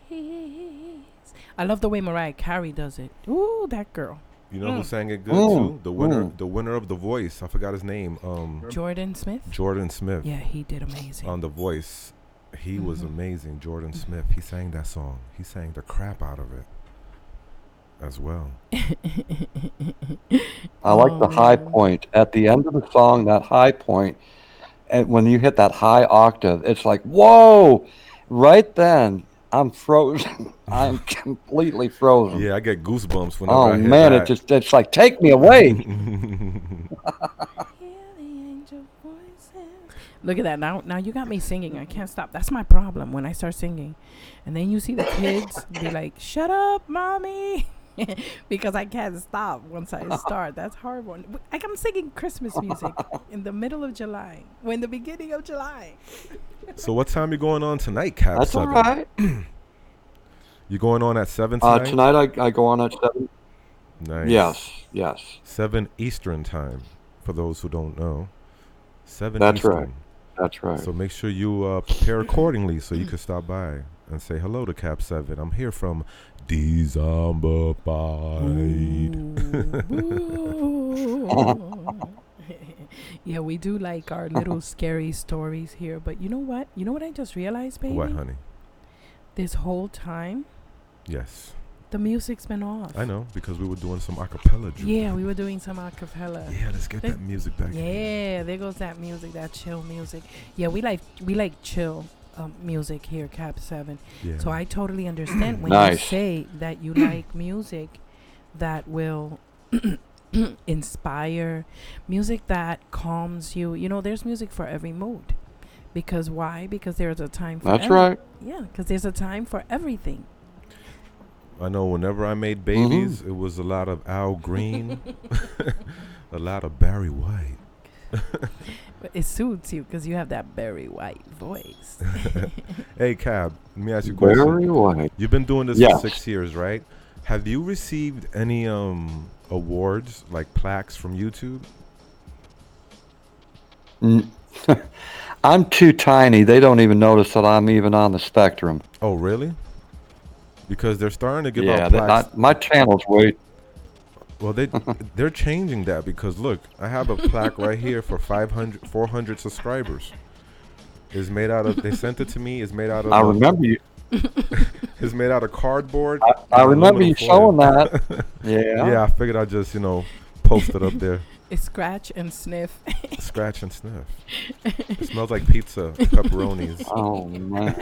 I love the way Mariah Carey does it. Ooh, that girl. You know who sang it good Mm, too? The mm. winner of The Voice. I forgot his name. Jordan Smith. Jordan Smith. Yeah, he did amazing. On The Voice. He was amazing. Jordan Smith. He sang that song. He sang the crap out of it as well. I like the high man. point at the end of the song. That high point, and when you hit that high octave, it's like whoa! Right then, I'm frozen. I'm completely frozen. Yeah, I get goosebumps whenever Oh I hear man, that. it's like take me away. Hear the angel voices. Look at that. Now you got me singing. I can't stop. That's my problem when I start singing. And then you see the kids be like, "Shut up, mommy." Because I can't stop once I start. That's horrible. Like I'm singing Christmas music in the middle of July. Or in the beginning of July. So what time you going on tonight, Cab That's 7? all right. You going on at 7 tonight? Tonight I go on at 7. Nice. Yes. 7 Eastern time, for those who don't know. 7 That's Eastern. right. That's right. So make sure you prepare accordingly so you can stop by and say hello to Cab 7. I'm here from Dezombified. Ooh. Yeah, we do like our little scary stories here. But you know what? You know what I just realized, baby? What, honey? This whole time, Yes. the music's been off. I know, because we were doing some acapella. Yeah, we were doing some acapella. Yeah, let's get that music back. Yeah, there goes that music, that chill music. Yeah, we like chill music here, Cab7. Yeah. So I totally understand when you Nice. say that you like music that will inspire, music that calms you. You know, there's music for every mood. Because why? Because there's a time for That's right. Yeah, because there's a time for everything. I know whenever I made babies, it was a lot of Al Green, a lot of Barry White. But it suits you because you have that Barry White voice. Hey, Cab, let me ask you a question. Very white. You've been doing this Yes. for 6 years, right? Have you received any awards, like plaques from YouTube? I'm too tiny. They don't even notice that I'm even on the spectrum. Oh, really? Because they're starting to give Yeah, out plaques. my channel's way. Well, they're changing that because look, I have a plaque right here for 400 subscribers. It's made out of. They sent it to me. It's made out of. I remember you. It's made out of cardboard. I and remember you aluminum foil. showing that. Yeah. Yeah, I figured I'd just post it up there. It's scratch and sniff. Scratch and sniff. It smells like pizza, pepperonis. Oh man.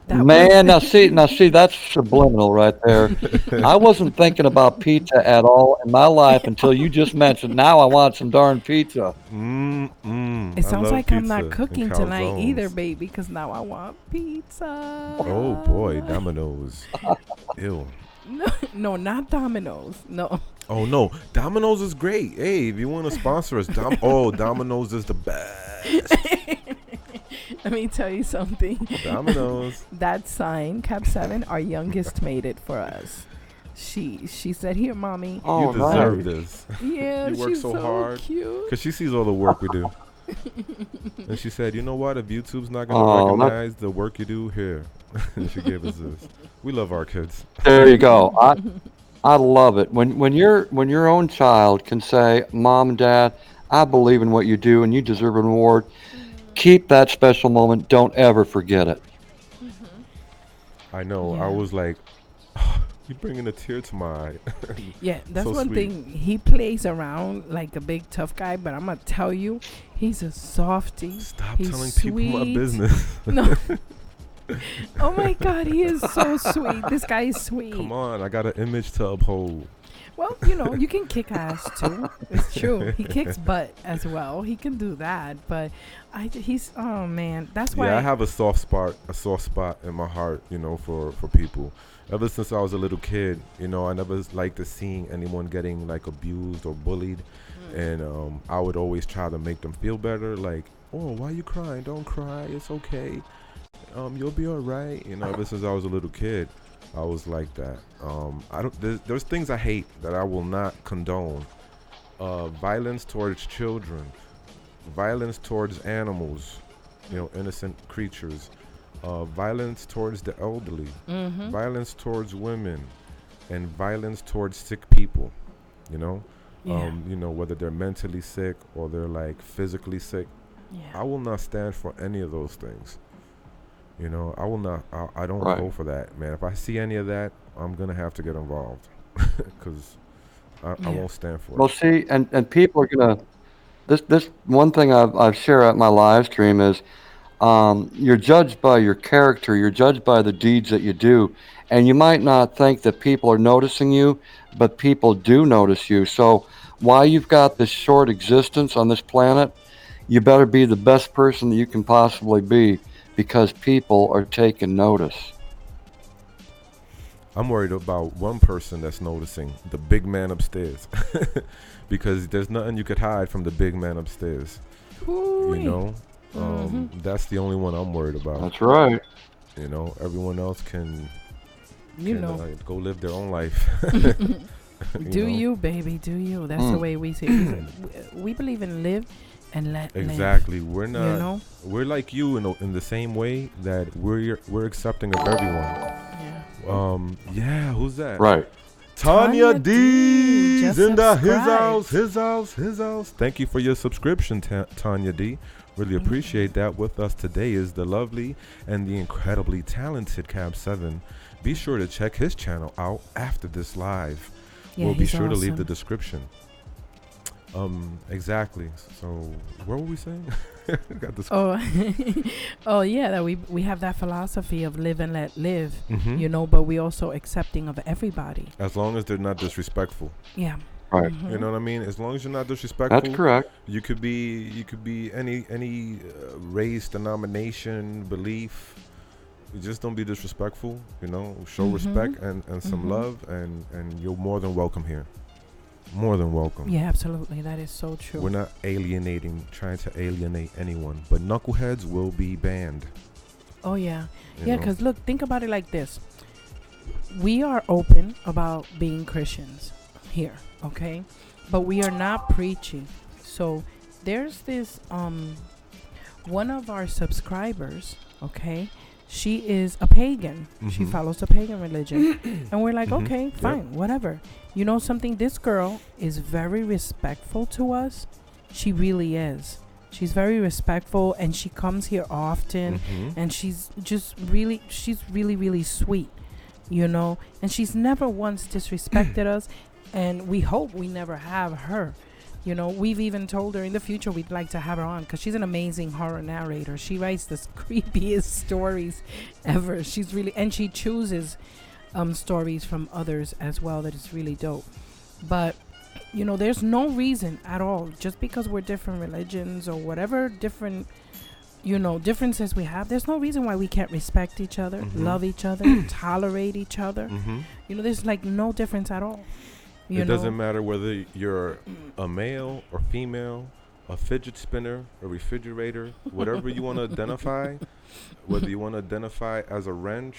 That was Man, now see, that's subliminal right there. I wasn't thinking about pizza at all in my life until you just mentioned. Now I want some darn pizza. It I sounds love like I'm pizza not and cooking tonight either, calzones. baby, because now I want Oh boy, pizza. Domino's. Ew. No, no, not Domino's. No. Oh no, Domino's is great. Hey, if you want to sponsor us, Domino's is the best. Let me tell you something. Domino's. That sign, Cab7, our youngest made it for us. She said, "Here, mommy." You Oh, deserve nice. this. Yeah, You work she's so so hard. cute. Because she sees all the work we do. And she said, you know what? If YouTube's not going to Oh, recognize the work you do, here. And she gave us this. We love our kids. there you go. I love it when your own child can say, "Mom and Dad, I believe in what you do, and you deserve an award." Keep that special moment. Don't ever forget it. I know. I Yeah. was like, you're bringing a tear to my eye. Yeah, that's So one sweet. thing. He plays around like a big tough guy, but I'm gonna tell you, he's a softie. Stop He's telling people my sweet. business. No. Oh my God, he is so sweet. This guy is sweet. Come on. I got an image to uphold. Well, you can kick ass too. It's true. He kicks butt as well. He can do that. But he's oh man, that's why. Yeah, I have a soft spot in my heart, for people. Ever since I was a little kid, I never liked seeing anyone getting like abused or bullied, and I would always try to make them feel better. Like, oh, why you crying? Don't cry. It's okay. You'll be all right. Ever since I was a little kid, I was like that. I don't. There's things I hate that I will not condone. Violence towards children, violence towards animals, innocent creatures, violence towards the elderly, violence towards women, and violence towards sick people. Yeah. Whether they're mentally sick or they're like physically sick. I Yeah. will not stand for any of those things. I will not. I don't Right. go for that, man. If I see any of that, I'm gonna have to get involved because I Yeah. won't stand for Well, it. see, and people are gonna. This one thing I've shared at my live stream is you're judged by your character. You're judged by the deeds that you do, and you might not think that people are noticing you, but people do notice you. So while you've got this short existence on this planet, you better be the best person that you can possibly be because people are taking notice. I'm worried about one person that's noticing the big man upstairs, because there's nothing you could hide from the big man upstairs. Ooh-wee. That's the only one I'm worried about. That's right. Everyone else can You know. go live their own life. Do know? you, baby? Do you? That's the way we say it. We believe in live and let live. Exactly. We're not. You know? We're like you in the same way that we're accepting of everyone. Yeah. Yeah. Who's that? Right. Tanya Tanya D's D, just in the his subscribed. house. Thank you for your subscription, Tanya D. Really appreciate that. With us today is the lovely and the incredibly talented Cab7. Be sure to check his channel out after this live. Yeah, We'll be he's sure to leave the awesome. description. Exactly. So, what were we saying? Got this. Oh, oh yeah. That we have that philosophy of live and let live. Mhm. But we also accepting of everybody. As long as they're not disrespectful. Yeah. Right. Mhm. You know what I mean? As long as you're not disrespectful. That's correct. You could be any race, denomination, belief. You just don't be disrespectful. Show respect and some love, and you're more than welcome here. More than welcome. Yeah, absolutely. That is so true. We're not trying to alienate anyone, but knuckleheads will be banned. Oh yeah. you Yeah, know? because look, think about it like this. We are open about being Christians here, okay? But we are not preaching. So there's this one of our subscribers, okay? She is a pagan. She Mhm. follows the pagan religion. And we're like, Mhm. okay, Yep. fine, whatever. You know something? This girl is very respectful to us. She really is. She's very respectful, and she comes here often. Mhm. And she's really, really sweet, And she's never once disrespected us. And we hope we never have her. You know, we've even told her in the future we'd like to have her on because she's an amazing horror narrator. She writes the creepiest stories ever. She's really, and she chooses stories from others as well that is really dope. But you know, there's no reason at all, just because we're different religions or whatever different, you know, differences we have, there's no reason why we can't respect each other, love each other, tolerate each other. You know, there's like no difference at all. It doesn't matter whether you're a male or female, a fidget spinner, a refrigerator, whatever you want to identify, whether you want to identify as a wrench,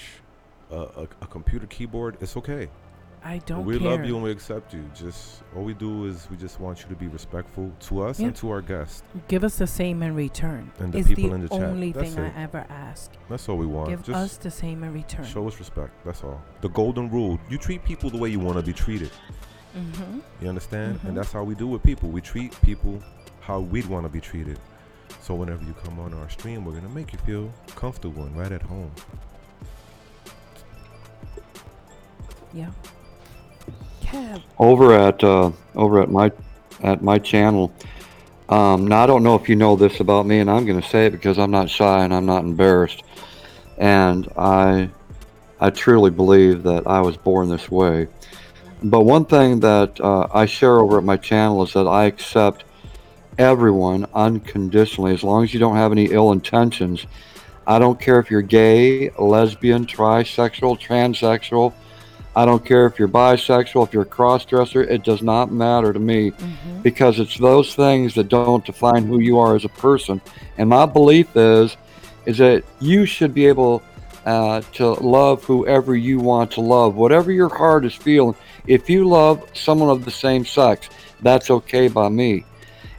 a computer keyboard, it's okay. I don't we care. love you and we accept you. Just all we do is we just want you to be respectful to us and to our guests. Give us the same in return. And the people in the chat. It's the only That's thing it. I ever ask. That's all we want. Give just us the same in return. show us respect. That's all. The golden rule: you treat people the way you want to be treated. You understand? And that's how we do with people. We treat people how we'd want to be treated. So whenever you come on our stream, we're gonna make you feel comfortable and right at home. Yeah. Cab. Over at my channel. Now I don't know if you know this about me, and I'm going to say it because I'm not shy and I'm not embarrassed, and I truly believe that I was born this way. But one thing that I share over at my channel is that I accept everyone unconditionally, as long as you don't have any ill intentions. I don't care if you're gay, lesbian, trisexual, transsexual. I don't care if you're bisexual, if you're a cross-dresser. It does not matter to me, because it's those things that don't define who you are as a person. And my belief is that you should be able to love whoever you want to love, whatever your heart is feeling. If you love someone of the same sex, that's okay by me.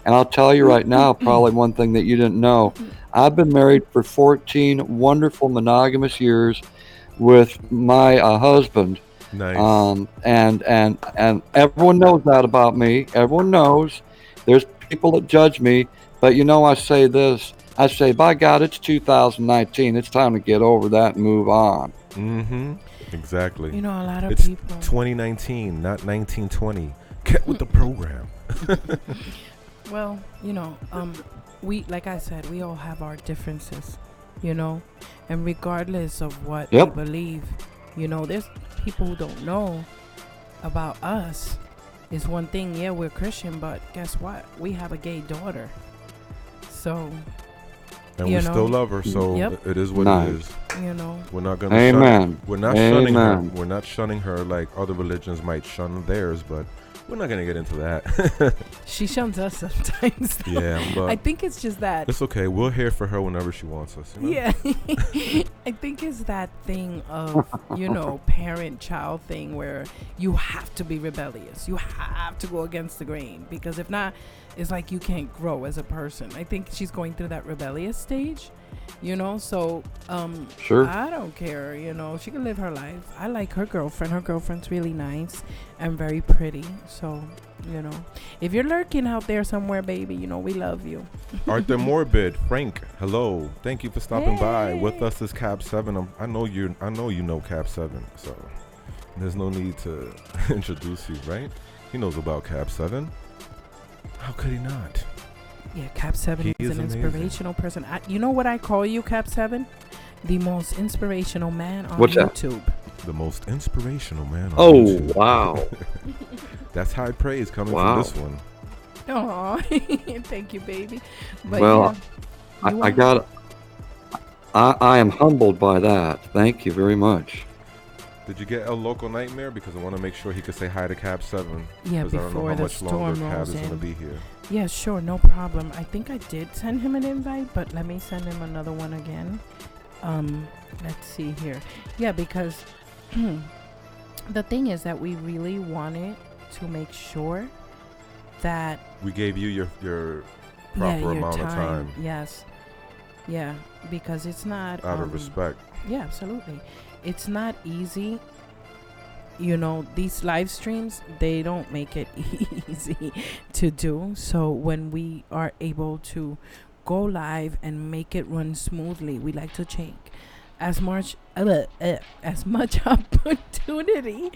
And I'll tell you right now, probably one thing that you didn't know, I've been married for 14 wonderful monogamous years with my husband. Nice. And everyone knows that about me. Everyone knows. There's people that judge me, but you know, I say this. I say, by God, it's 2019. It's time to get over that and move on. Exactly. You know, a lot of it's people. 2019, not 1920. Get with the program. Well, you know, we, like I said, we all have our differences, you know, and regardless of what we believe, you know, there's people who don't know about us. Is one thing. Yeah, we're Christian, but guess what? We have a gay daughter. So, and we still love her, so it is what it is. You know, we're not gonna. Amen. We're not shunning her. We're not shunning her like other religions might shun theirs, but we're not gonna get into that. She shuns us sometimes. Though. Yeah, but I think it's just that. It's okay. We're here for her whenever she wants us. You know? Yeah, I think it's that thing of, you know, parent-child thing where you have to be rebellious. You have to go against the grain, because if not, it's like you can't grow as a person. I think she's going through that rebellious stage, you know. So, Sure. I don't care. You know, she can live her life. I like her girlfriend. Her girlfriend's really nice and very pretty. So, you know, if you're lurking out there somewhere, baby, you know, we love you. Arthur Morbid, Frank, hello. Thank you for stopping by. With us is Cab7. I know you know Cab7, so there's no need to introduce you, right? He knows about Cab7. How could he not? Yeah, Cab7 is an inspirational person. You know what I call you, Cab7? The most inspirational man on YouTube. The most inspirational man on YouTube. Wow. That's high praise coming from this one. Oh, thank you, baby. But well, yeah, I am humbled by that. Thank you very much. Did you get a local nightmare? Because I want to make sure he could say hi to Cab7. Yeah, before I don't know how the much storm longer Cab rolls is in. going to be here. Yeah, sure, no problem. I think I did send him an invite, but let me send him another one again. Let's see here. Yeah, because the thing is that we really wanted to make sure that we gave you your proper amount of time. Yes. Yeah, because it's not out of respect. Yeah, absolutely. It's not easy. You know, these live streams, they don't make it easy to do. So when we are able to go live and make it run smoothly, we like to take as much opportunity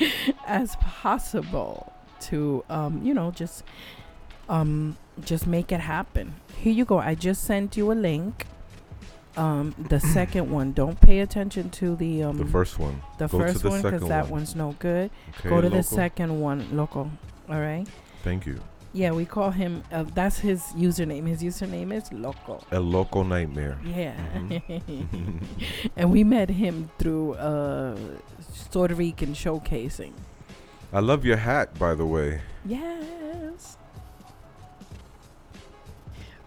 as possible to, you know, just just make it happen. Here you go. I just sent you a link. The second one. Don't pay attention to The first one. the Go to first the one, because second that one. one's no good. Okay, Go to the local. second one, local. All right. Thank you. Yeah, we call him. That's his username. His username is Loco. El Loco Nightmare. Yeah. Mhm. And we met him through Puerto Rican showcasing. I love your hat, by the way. Yes.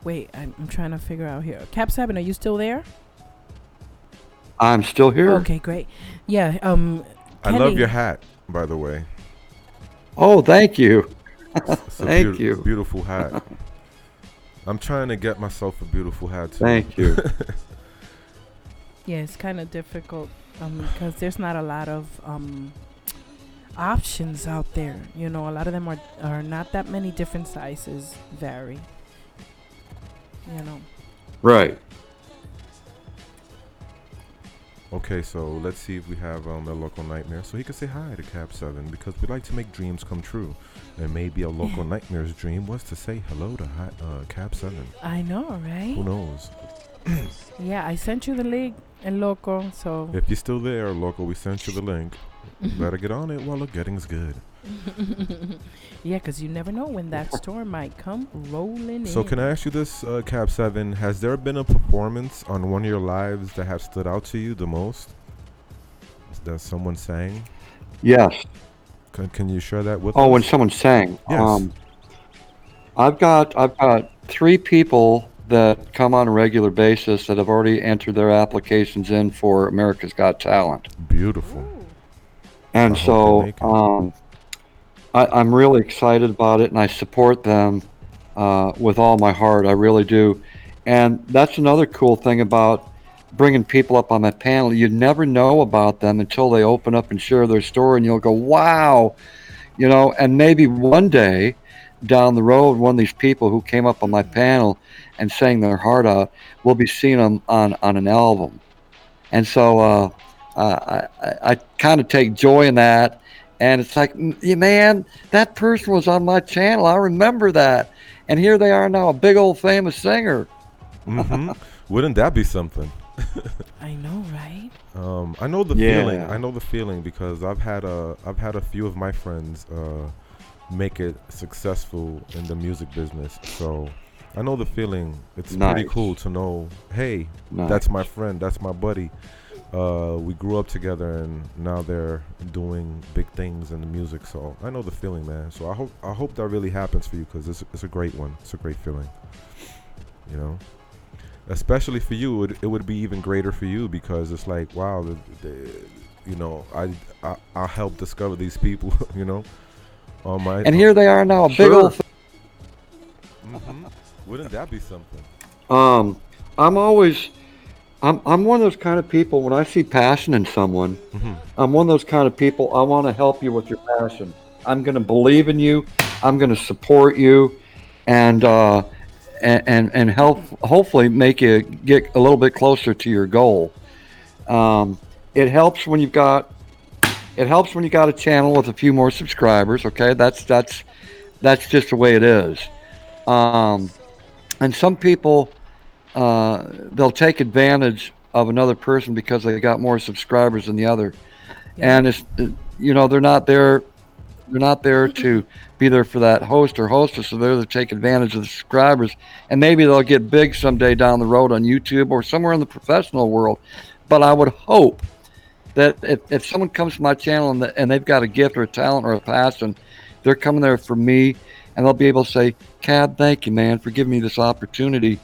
Wait, I'm trying to figure out here. Cab7, are you still there? I'm still here. Okay, great. Yeah. I love Kenny. your hat, by the way. Oh, thank you. It's a Thank you. beautiful hat. I'm trying to get myself a beautiful hat too. Thank you. Yeah, it's kind of difficult because there's not a lot of options out there. You know, a lot of them are not that many different sizes vary. You know. Right. Okay, so let's see if we have a local nightmare, so he can say hi to Cab7, because we like to make dreams come true, and maybe a local nightmare's dream was to say hello to Cab7. I know, right? Who knows? Yeah, I sent you the link, and Loco. So If you're still there, local, we sent you the link. Better get on it while the getting's good. yeah, because you never know when that storm might come rolling So in. can I ask you this, Cab7? Has there been a performance on one of your lives that have stood out to you the most? That someone sang? Yes. Can you share that with Oh, when us? someone sang. Yes. I've got 3 people that come on a regular basis that have already entered their applications in for America's Got Talent. Beautiful. And I hope so they make it. I'm really excited about it, and I support them with all my heart. I really do. And that's another cool thing about bringing people up on my panel. You never know about them until they open up and share their story, and you'll go, wow, you know, and maybe one day down the road, one of these people who came up on my panel and sang their heart out, will be seeing them on an album. And so I kind of take joy in that. And it's like, yeah, man, that person was on my channel. I remember that. And here they are now, a big old famous singer. Mm-hmm. Wouldn't that be something? I know, right? I know the Yeah. feeling. I know the feeling because I've had a few of my friends make it successul in the music business. So I know the feeling. It's pretty Nice. cool to know, hey, Nice. that's my friend, that's my buddy. We grew up together, and now they're doing big things in the music. So I know the feeling, man. So I hope that really happens for you, because it's a great one. It's a great feeling. You know, especially for you, it would be even greater for you, because it's like, wow, you know, I helped discover these people. You know, on my And here they are now, a big Sure. old. Wouldn't that be something? I'm always, I'm one of those kind of people. When I see passion in someone, I'm one of those kind of people. I want to help you with your passion. I'm going to believe in you. I'm going to support you, and help hopefully make you get a little bit closer to your goal. It helps when you've got a channel with a few more subscribers. Okay, that's just the way it is. And some people, they'll take advantage of another person because they got more subscribers than the other. Yeah. And it's, you know, they're not there to be there for that host or hostess. So they're there to take advantage of the subscribers, and maybe they'll get big someday down the road on YouTube or somewhere in the professional world. But I would hope that if someone comes to my channel and they've got a gift or a talent or a passion, they're coming there for me, and they'll be able to say, Cab, thank you, man, for giving me this opportunity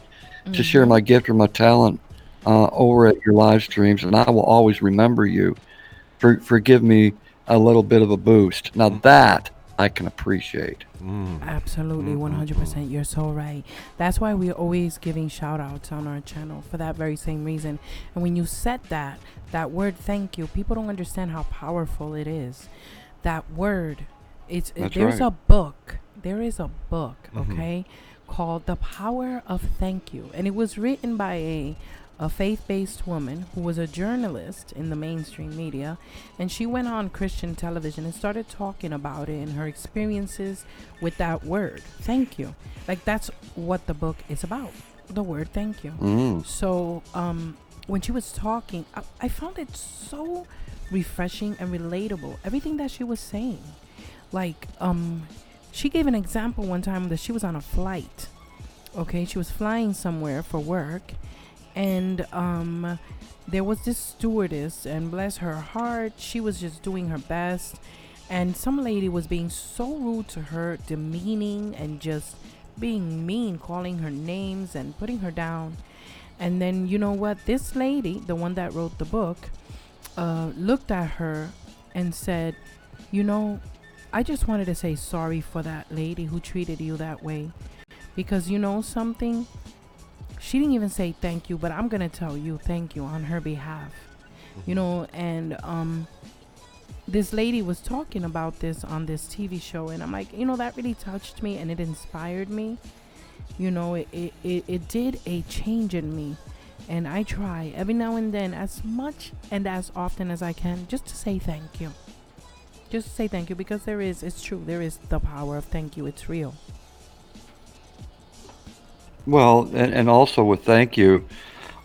to share my gift or my talent over at your live streams, and I will always remember you for giving me a little bit of a boost. Now that I can appreciate. Absolutely, 100%. You're so right. That's why we're always giving shout outs on our channel, for that very same reason. And when you said that word thank you, people don't understand how powerful it is. That word, That's there's right. a book. There is a book, okay, called The Power of Thank You. And it was written by a a faith-based woman who was a journalist in the mainstream media, and she went on Christian television and started talking about it and her experiences with that word, thank you. Like, that's what the book is about, the word thank you. So when she was talking, I found it so refreshing and relatable, everything that she was saying. Like, she gave an example one time that she was on a flight. Okay, she was flying somewhere for work, and there was this stewardess, and bless her heart, she was just doing her best, and some lady was being so rude to her, demeaning and just being mean, calling her names and putting her down. And then, you know what, this lady, the one that wrote the book, looked at her and said, you know, I just wanted to say sorry for that lady who treated you that way. Because you know something? She didn't even say thank you, but I'm going to tell you thank you on her behalf. You know, and this lady was talking about this on this TV show. And I'm like, you know, that really touched me and it inspired me. You know, it did a change in me. And I try every now and then, as much and as often as I can, just to say thank you. Just to say thank you, because it's true. There is the power of thank you. It's real. Well, and also with thank you,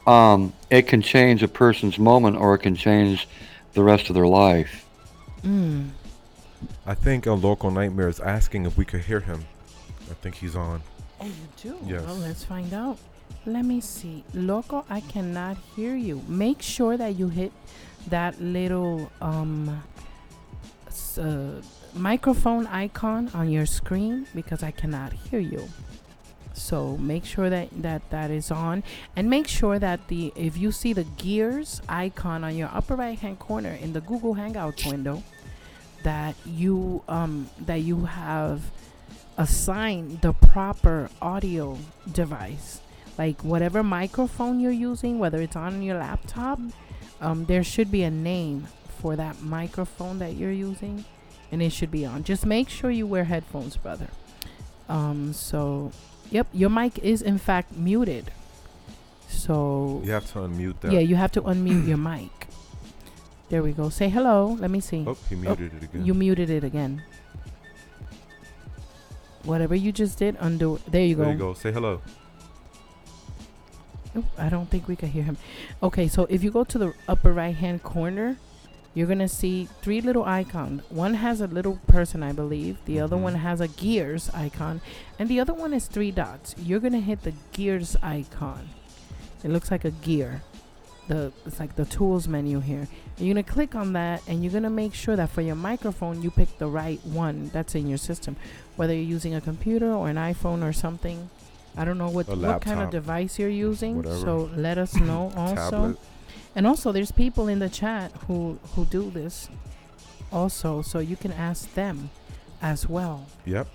it can change a person's moment or it can change the rest of their life. I think a local nightmare is asking if we could hear him. I think he's on. Oh, you do? Yes. Well, let's find out. Let me see. Loco, I cannot hear you. Make sure that you hit that little microphone icon on your screen, because I cannot hear you. So make sure that is on, and make sure that if you see the gears icon on your upper right hand corner in the Google Hangouts window, that you have assigned the proper audio device, like whatever microphone you're using, whether it's on your laptop, there should be a name for that microphone that you're using, and it should be on. Just make sure you wear headphones, brother. So yep, your mic is in fact muted. So you have to unmute that. Yeah, you have to unmute your mic. There we go. Say hello. Let me see. Oh, he muted it again. You muted it again. Whatever you just did, undo it. There you go. There you go. Say hello. Oh, I don't think we can hear him. Okay, so if you go to the upper right hand corner, you're going to see 3 little icons. One has a little person, I believe. The other one has a gears icon. And the other one is 3 dots. You're going to hit the gears icon. It looks like a gear. It's like the tools menu here. You're going to click on that, and you're going to make sure that for your microphone, you pick the right one that's in your system. Whether you're using a computer or an iPhone or something. I don't know what kind of device you're using. Whatever. So let us know also. Tablet. And also, there's people in the chat who do this also, so you can ask them as well. Yep.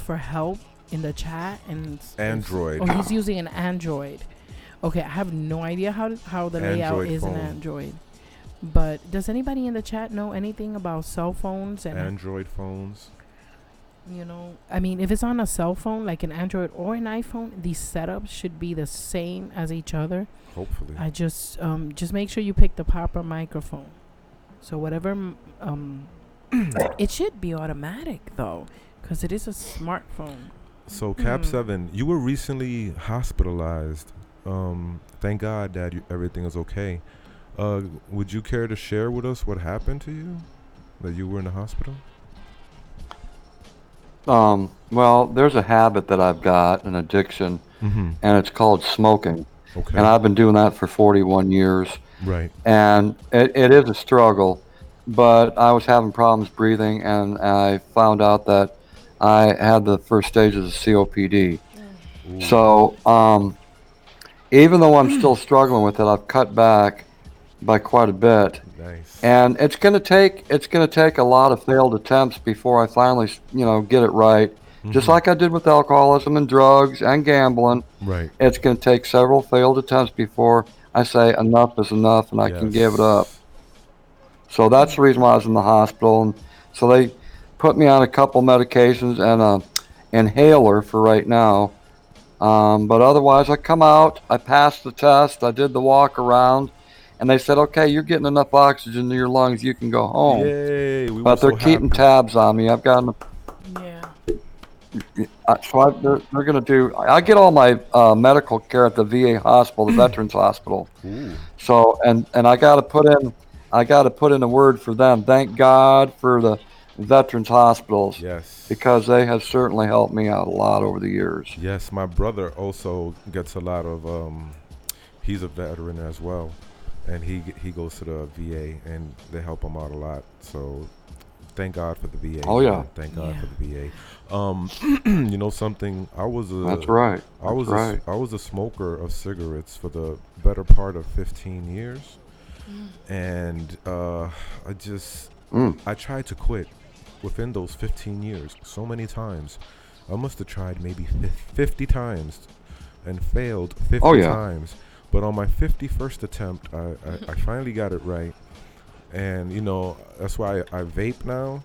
For help in the chat. And Android. Oh, he's using an Android. Okay, I have no idea how the layout is in Android. But does anybody in the chat know anything about cell phones and Android phones? You know, I mean, if it's on a cell phone, like an Android or an iPhone, these setups should be the same as each other. Hopefully. I just make sure you pick the proper microphone. So whatever, it should be automatic though, because it is a smartphone. So Cab7, you were recently hospitalized. Thank God that everything is okay. Would you care to share with us what happened to you? That you were in the hospital? Well, there's a habit that I've got, an addiction, and it's called smoking. Okay. And I've been doing that for 41 years. Right. And it is a struggle, but I was having problems breathing, and I found out that I had the first stages of COPD. Ooh. So even though I'm still struggling with it, I've cut back by quite a bit. Nice. And it's gonna take a lot of failed attempts before I finally, get it right. Just like I did with alcoholism and drugs and gambling. Right. It's gonna take several failed attempts before I say enough is enough and I can give it up. So that's the reason why I was in the hospital. And so they put me on a couple medications and a inhaler for right now. But otherwise, I come out, I passed the test, I did the walk around, and they said, okay, you're getting enough oxygen to your lungs, you can go home. Yay! We were But they're so keeping happy. tabs on me. I've got Yeah. they're going to do. I get all my medical care at the VA hospital, the Veterans Hospital. Ooh. So and I got to put in a word for them. Thank God for the Veterans Hospitals Yes. because they have certainly helped me out a lot over the years. Yes, my brother also gets a lot of. He's a veteran as well, and he goes to the VA, and they help him out a lot. So, thank God for the VA. Oh yeah, Thank God Yeah. for the VA. You know something? that's right. That's right. I was a smoker of cigarettes for the better part of 15 years, and Mm. I tried to quit within those 15 years so many times. I must have tried maybe 50 times and failed 50 Oh yeah. times. But on my 51st attempt, I finally got it right. And, you know, that's why I vape now.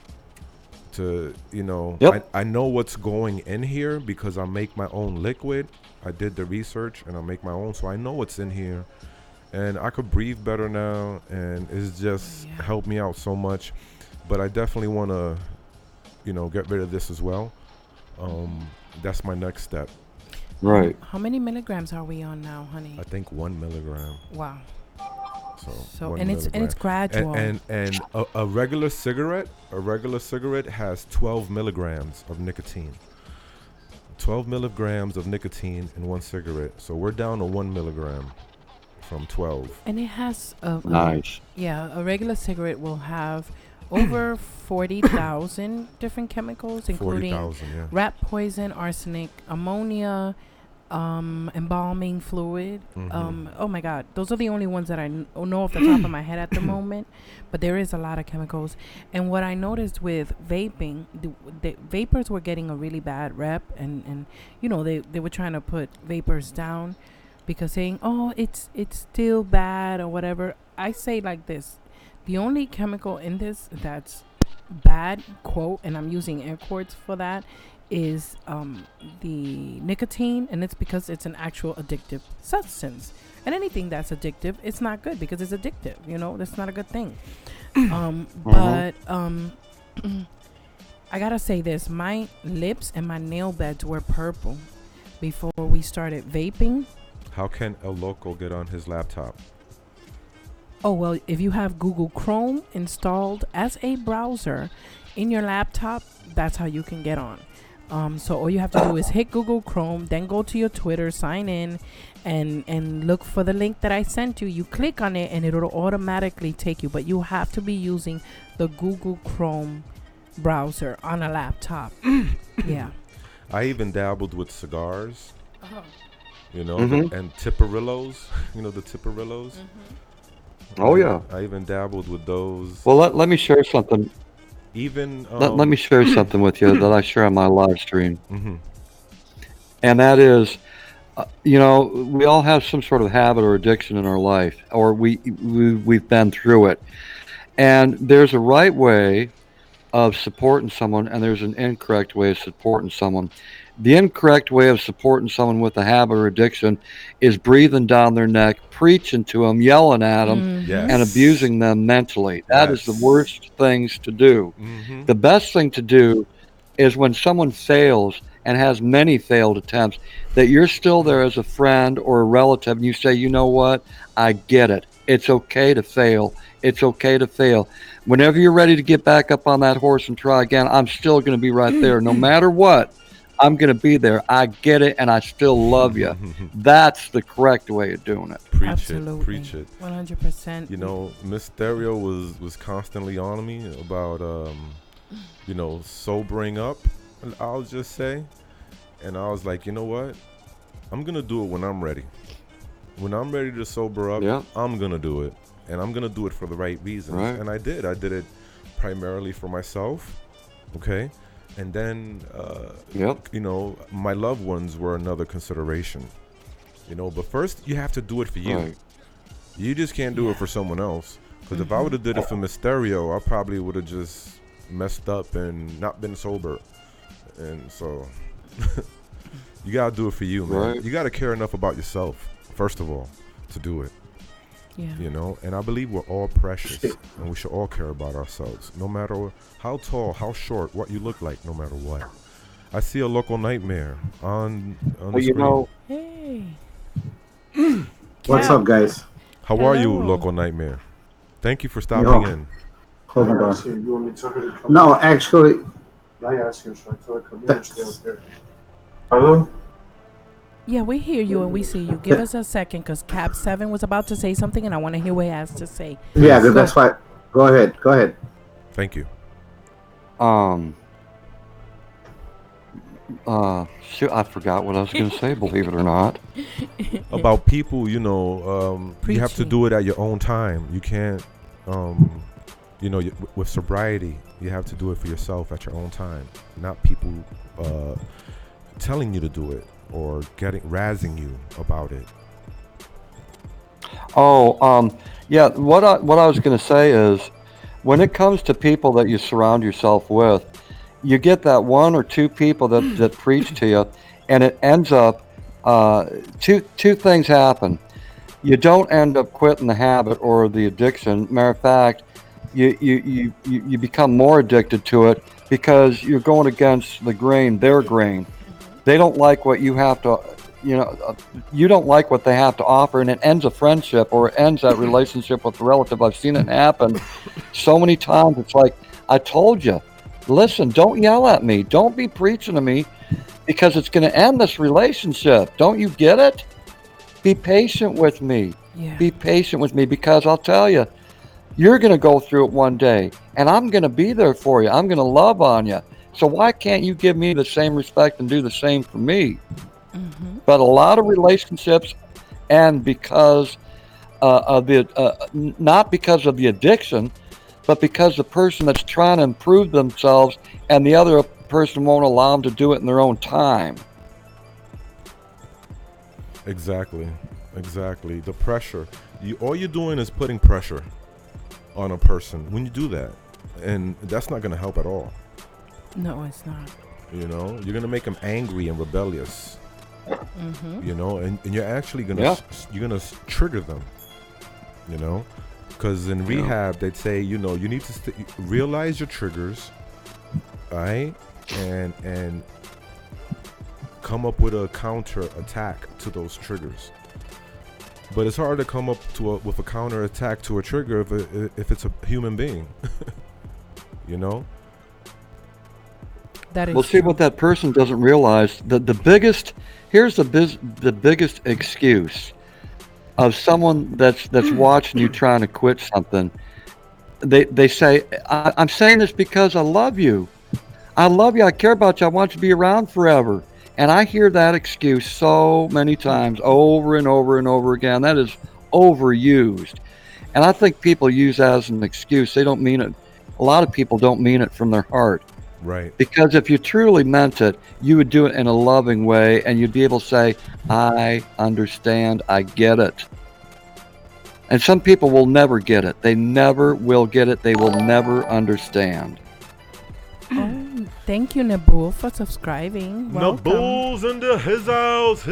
Yep. I know what's going in here because I make my own liquid. I did the research and I make my own. So I know what's in here. And I could breathe better now. And it's just helped me out so much. But I definitely want to, get rid of this as well. That's my next step. Right. How many milligrams are we on now, honey? I think 1 milligram. Wow. So And it's gradual. And a regular cigarette has 12 milligrams of nicotine. 12 milligrams of nicotine in one cigarette. So we're down to 1 milligram from 12. And it has Nice. a regular cigarette will have over 40,000 different chemicals, including 40,000, yeah. rat poison, arsenic, ammonia, embalming fluid. Oh my God, those are the only ones that I know off the top of my head at the moment. But there is a lot of chemicals. And what I noticed with vaping, the vapors were getting a really bad rep, and they were trying to put vapors down because saying, oh, it's still bad or whatever. I say like this: the only chemical in this that's bad, quote, and I'm using air quotes for that, is the nicotine, and it's because it's an actual addictive substance. And anything that's addictive, it's not good because it's addictive. That's not a good thing. But I gotta say this: my lips and my nail beds were purple before we started vaping. How can El Loco get on his laptop? Oh, well, if you have Google Chrome installed as a browser in your laptop, that's how you can get on. So all you have to do is hit Google Chrome, then go to your Twitter, sign in, and look for the link that I sent you. You click on it, and it'll automatically take you. But you have to be using the Google Chrome browser on a laptop. Yeah. I even dabbled with cigars, Mhm. and Tipperillos. The Tipperillos. Oh yeah. I even dabbled with those. Well, let me share something. Even Let me share something with you that I share on my live stream, mhm. and that is, we all have some sort of habit or addiction in our life, or we've been through it, and there's a right way of supporting someone, and there's an incorrect way of supporting someone. The incorrect way of supporting someone with a habit or addiction is breathing down their neck, preaching to them, yelling at them, Yes. and abusing them mentally. That is the Yes. worst things to do. Mhm. The best thing to do is when someone fails and has many failed attempts, that you're still there as a friend or a relative, and you say, you know what, I get it. It's okay to fail. It's okay to fail. Whenever you're ready to get back up on that horse and try again, I'm still going to be right there. No matter what, I'm going to be there. I get it, and I still love you. That's the correct way of doing it. Absolutely. Preach it. 100%. Miss Stereo was constantly on me about sobering up, I'll just say. And I was like, you know what? I'm gonna do it when I'm ready. When I'm ready to sober up, Yeah. I'm gonna do it. And I'm gonna do it for the right reasons. Right. And I did. I did it primarily for myself. Okay. And then Yep. my loved ones were another consideration. But first you have to do it for you. Right. You just can't do it for someone else. Because if I would have did it for Miss Stereo, I probably would have just messed up and not been sober. And so You gotta do it for you, man. Right. You gotta care enough about yourself, first of all, to do it. Yeah. You know, and I believe we're all precious, and we should all care about ourselves, no matter how tall, how short, what you look like, no matter what. I see a local nightmare on Well, the you screen. know, Hey. What's Cab. up, guys? How are you, Hello. local nightmare? Thank you for stopping Yo. in. Hold I on. asked you, you want me to tell her to come No, in? actually, I asked you, should I tell her to come in or That's- stay up there? Hello? Yeah, we hear you and we see you. Give us a second, because Cab7 was about to say something, and I want to hear what he has to say. yeah, Go. that's why. Go ahead. Go ahead. Thank you. shoot, I forgot what I was going to say. Believe it or not. About people, you know, you have to Preaching. do it at your own time. You can't, you know, with sobriety, you have to do it for yourself at your own time, not people telling you to do it or razzing you about it. Oh, yeah. What I was going to say is, when it comes to people that you surround yourself with, you get that one or two people that preach to you, and it ends up two things happen. You don't end up quitting the habit or the addiction. Matter of fact, you become more addicted to it because you're going against the grain, their grain. They don't like what you have to, you don't like what they have to offer, and it ends a friendship or it ends that relationship with a relative. I've seen it happen so many times. It's like, I told you, listen, don't yell at me. Don't be preaching to me because it's going to end this relationship. Don't you get it? Be patient with me. Yeah. Be patient with me, because I'll tell you, you're going to go through it one day, and I'm going to be there for you. I'm going to love on you. So why can't you give me the same respect and do the same for me? Mm-hmm. But a lot of relationships, and because of the not because of the addiction, but because the person that's trying to improve themselves and the other person won't allow them to do it in their own time. Exactly. The pressure. All you're doing is putting pressure on a person when you do that, and that's not going to help at all. No, it's not. You know, you're going to make them angry and rebellious. Mm-hmm. You know, and you're actually going to you're going to trigger them. You know, because in rehab they'd say, you know, you need to realize your triggers, right, and come up with a counter attack to those triggers. But it's hard to come up with a counter attack to a trigger if it's a human being. You know. That is Well, see, true. what that person doesn't realize, the biggest, here's the biggest excuse of someone that's watching you trying to quit something. They say, I'm saying this because I love you. I love you. I care about you. I want you to be around forever. And I hear that excuse so many times, over and over and over again. That is overused. And I think people use that as an excuse. They don't mean it. A lot of people don't mean it from their heart. Right. Because if you truly meant it, you would do it in a loving way, and you'd be able to say, I understand, I get it. And some people will never get it. They never will get it. They will never understand. Oh, thank you, Nabul, for subscribing. Welcome. Nabul's into his house.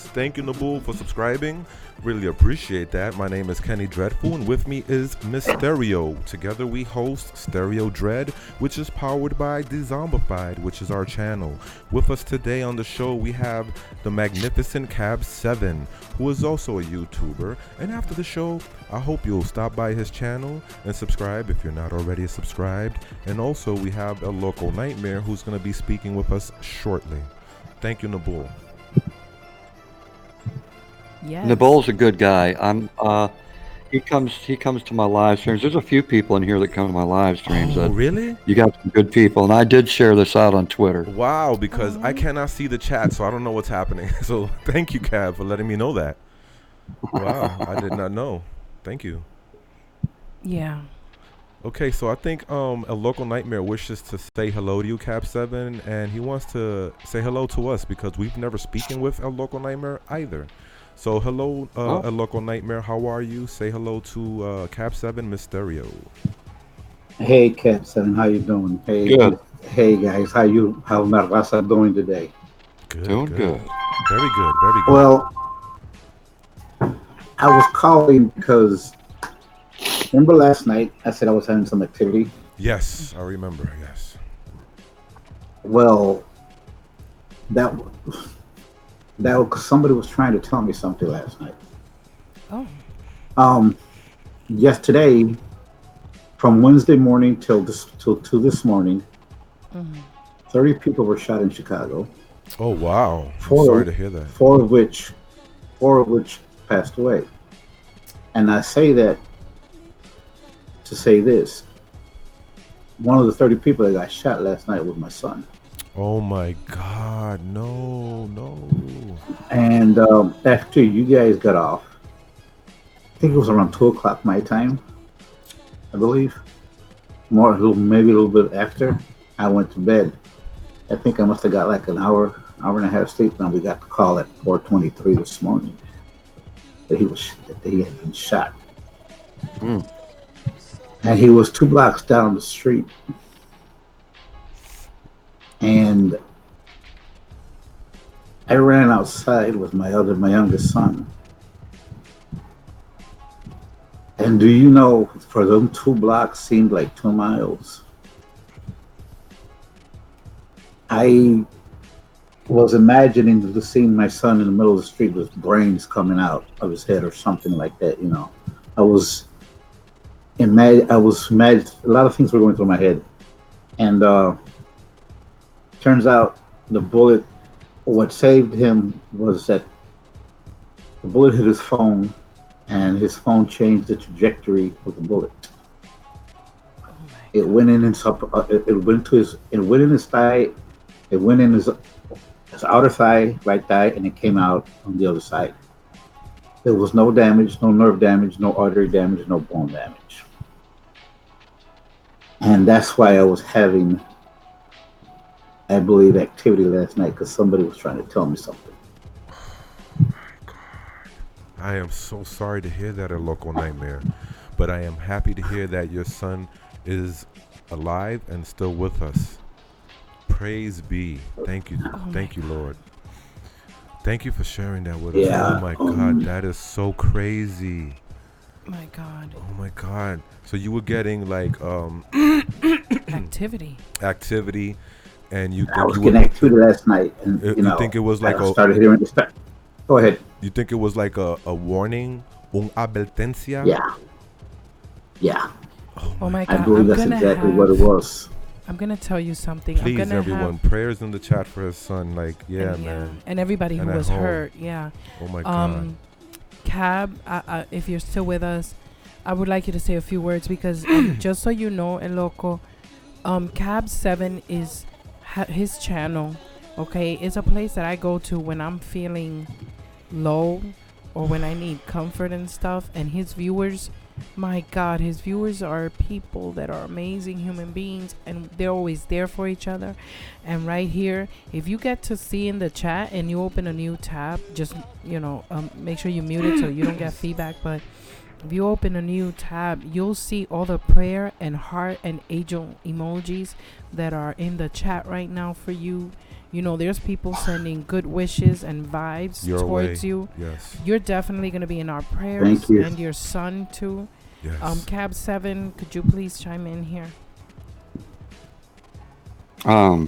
Thank you, Nabul, for subscribing. Really appreciate that. My name is Kenny Dreadful, and with me is Miss Stereo. Together we host Stereo Dread, which is powered by Dezombified, which is our channel. With us today on the show, we have the magnificent Cab7, who is also a YouTuber. And after the show, I hope you'll stop by his channel and subscribe if you're not already subscribed. And also, we have a local nightmare who's going to be speaking with us shortly. Thank you, Nabul. Yes. Nabul's a good guy. He comes to my live streams. There's a few people in here that come to my live streams. Oh, That really? you got some good people, and I did share this out on Twitter. Wow, because I cannot see the chat, so I don't know what's happening. So thank you, Cab, for letting me know that. Wow, I did not know. Thank you. Yeah. Okay, so I think a local nightmare wishes to say hello to you, Cab7, and he wants to say hello to us because we've never spoken with a local nightmare either. So hello, a local nightmare. How are you? Say hello to Cab7 Mysterio. Hey, Cab7, how you doing? Hey, Good. Hey guys, how my raza doing today? Good. Doing good. good. Very good. Very good. Well, I was calling because remember last night I said I was having some activity. Yes, I remember. Yes. Well, that somebody was trying to tell me something last night. Oh. Yesterday, from Wednesday morning till this morning, Mm-hmm. 30 people were shot in Chicago. Oh wow. I'm Four, sorry to hear that. four of which passed away. And I say that to say this: one of the 30 people that got shot last night was my son. Oh my God. No. No. And after you guys got off, I think it was around 2 o'clock my time, I believe. Maybe a little bit after. I went to bed. I think I must have got like an hour and a half sleep, and we got the call at 4:23 this morning that he had been shot, Mm. and he was 2 blocks down the street. And I ran outside with my youngest son. And do you know, for them 2 blocks seemed like 2 miles. I was imagining seeing my son in the middle of the street with brains coming out of his head or something like that. I was a lot of things were going through my head, and turns out the bullet. What saved him was that the bullet hit his phone, and his phone changed the trajectory of the bullet. It went in his thigh. It went in his outer thigh, right thigh, and it came out on the other side. There was no damage, no nerve damage, no artery damage, no bone damage. And that's why I was having, I believe, activity last night, because somebody was trying to tell me something. I am so sorry to hear that, a local nightmare. But I am happy to hear that your son is alive and still with us. Praise be. Thank you. Thank you, Lord. Thank you for sharing that with us. Yeah. Oh my God, that is so crazy. My God. Oh my God. So you were getting like Activity. and you I think was you getting were activity last night, and you think it was like I started hearing. Go ahead. You think it was like a warning? Un advertencia? Yeah. Oh my God. I believe that's exactly what it was. I'm gonna tell you something. Please, I'm gonna everyone, prayers in the chat for his son. Like, yeah, man. And everybody And who at was home. hurt. Yeah. Oh my God. Cab, if you're still with us, I would like you to say a few words because just so you know, El Loco, Cab7 is his channel. Okay, it's a place that I go to when I'm feeling low or when I need comfort and stuff. And his viewers, my God, his viewers are people that are amazing human beings, and they're always there for each other. And right here, if you get to see in the chat and you open a new tab, just make sure you mute it so you don't get feedback. But if you open a new tab, you'll see all the prayer and heart and angel emojis that are in the chat right now for you. There's people sending good wishes and vibes Your towards way. you. Yes. You're definitely going to be in our prayers. Thank you. And your son too. Yes. Cab7, could you please chime in here? I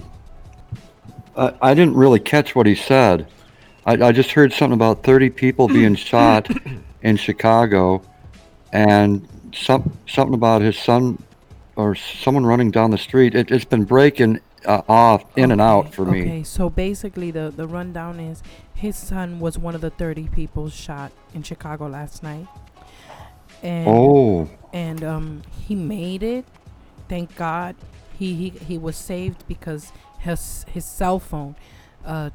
didn't really catch what he said. I just heard something about 30 people being shot in Chicago, and something about his son or someone running down the street. It's been breaking off in and out for me. Okay, so basically the rundown is his son was one of the 30 people shot in Chicago last night. And he made it. Thank God. He was saved because his cell phone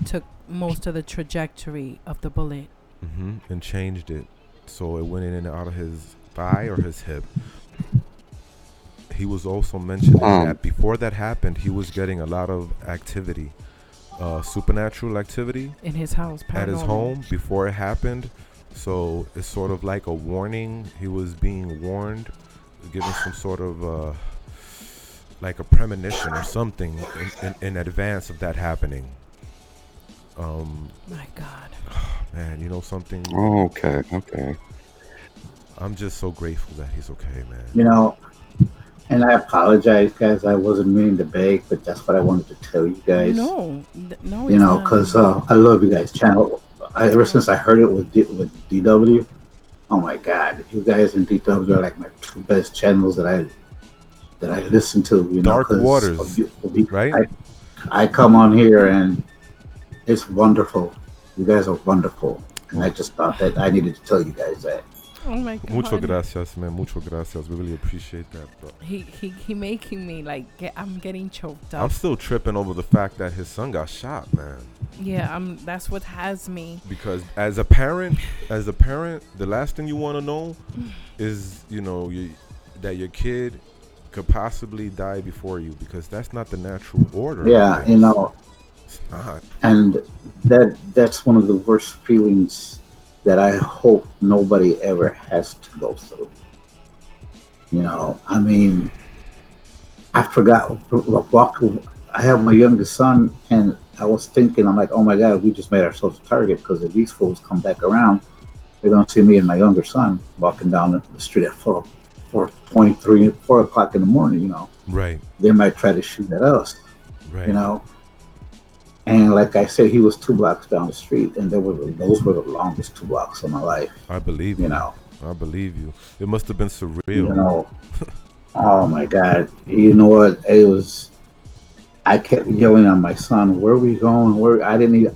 took most of the trajectory of the bullet. And changed it. So it went in and out of his thigh or his hip. He was also mentioning that before that happened, he was getting a lot of activity, supernatural activity in his house, at his paranormal. home before it happened. So it's sort of like a warning. He was being warned, given some sort of like a premonition or something in advance of that happening. My God. Man, you know something? Okay. Okay. I'm just so grateful that he's okay, man. You know, and I apologize, guys. I wasn't meaning to beg, but that's what I wanted to tell you guys. No, no, You it's know, not. because I love you guys' channel. Ever since I heard it with DW, oh my God, you guys in DW are like my two best channels that I listen to. You know, Dark because Waters, right? I come on here and it's wonderful. You guys are wonderful, and I just thought that I needed to tell you guys that. Oh my God. Mucho gracias, man. Mucho gracias. We really appreciate that, bro. He making me like I'm getting choked I'm up. still tripping over the fact that his son got shot, man. Yeah, that's what has me. Because as a parent, the last thing you want to know is, that your kid could possibly die before you, because that's not the natural order. Yeah, you know, It's not. and that's one of the worst feelings that I hope nobody ever has to go through. You know, I mean, I forgot. I have my youngest son, and I was thinking, I'm like, oh my God, we just made ourselves a target, because if these fools come back around, they're gonna see me and my younger son walking down the street at 4 o'clock in the morning. You know, Right. they might try to shoot at us. Right. You know, and like I said, he was 2 blocks down the street, and those were the longest 2 blocks of my life. I believe You you. know, I believe you. It must have been surreal. you know. Oh my God! You know what? It was. I kept yelling at my son, "Where are we going? Where?" I didn't. Even,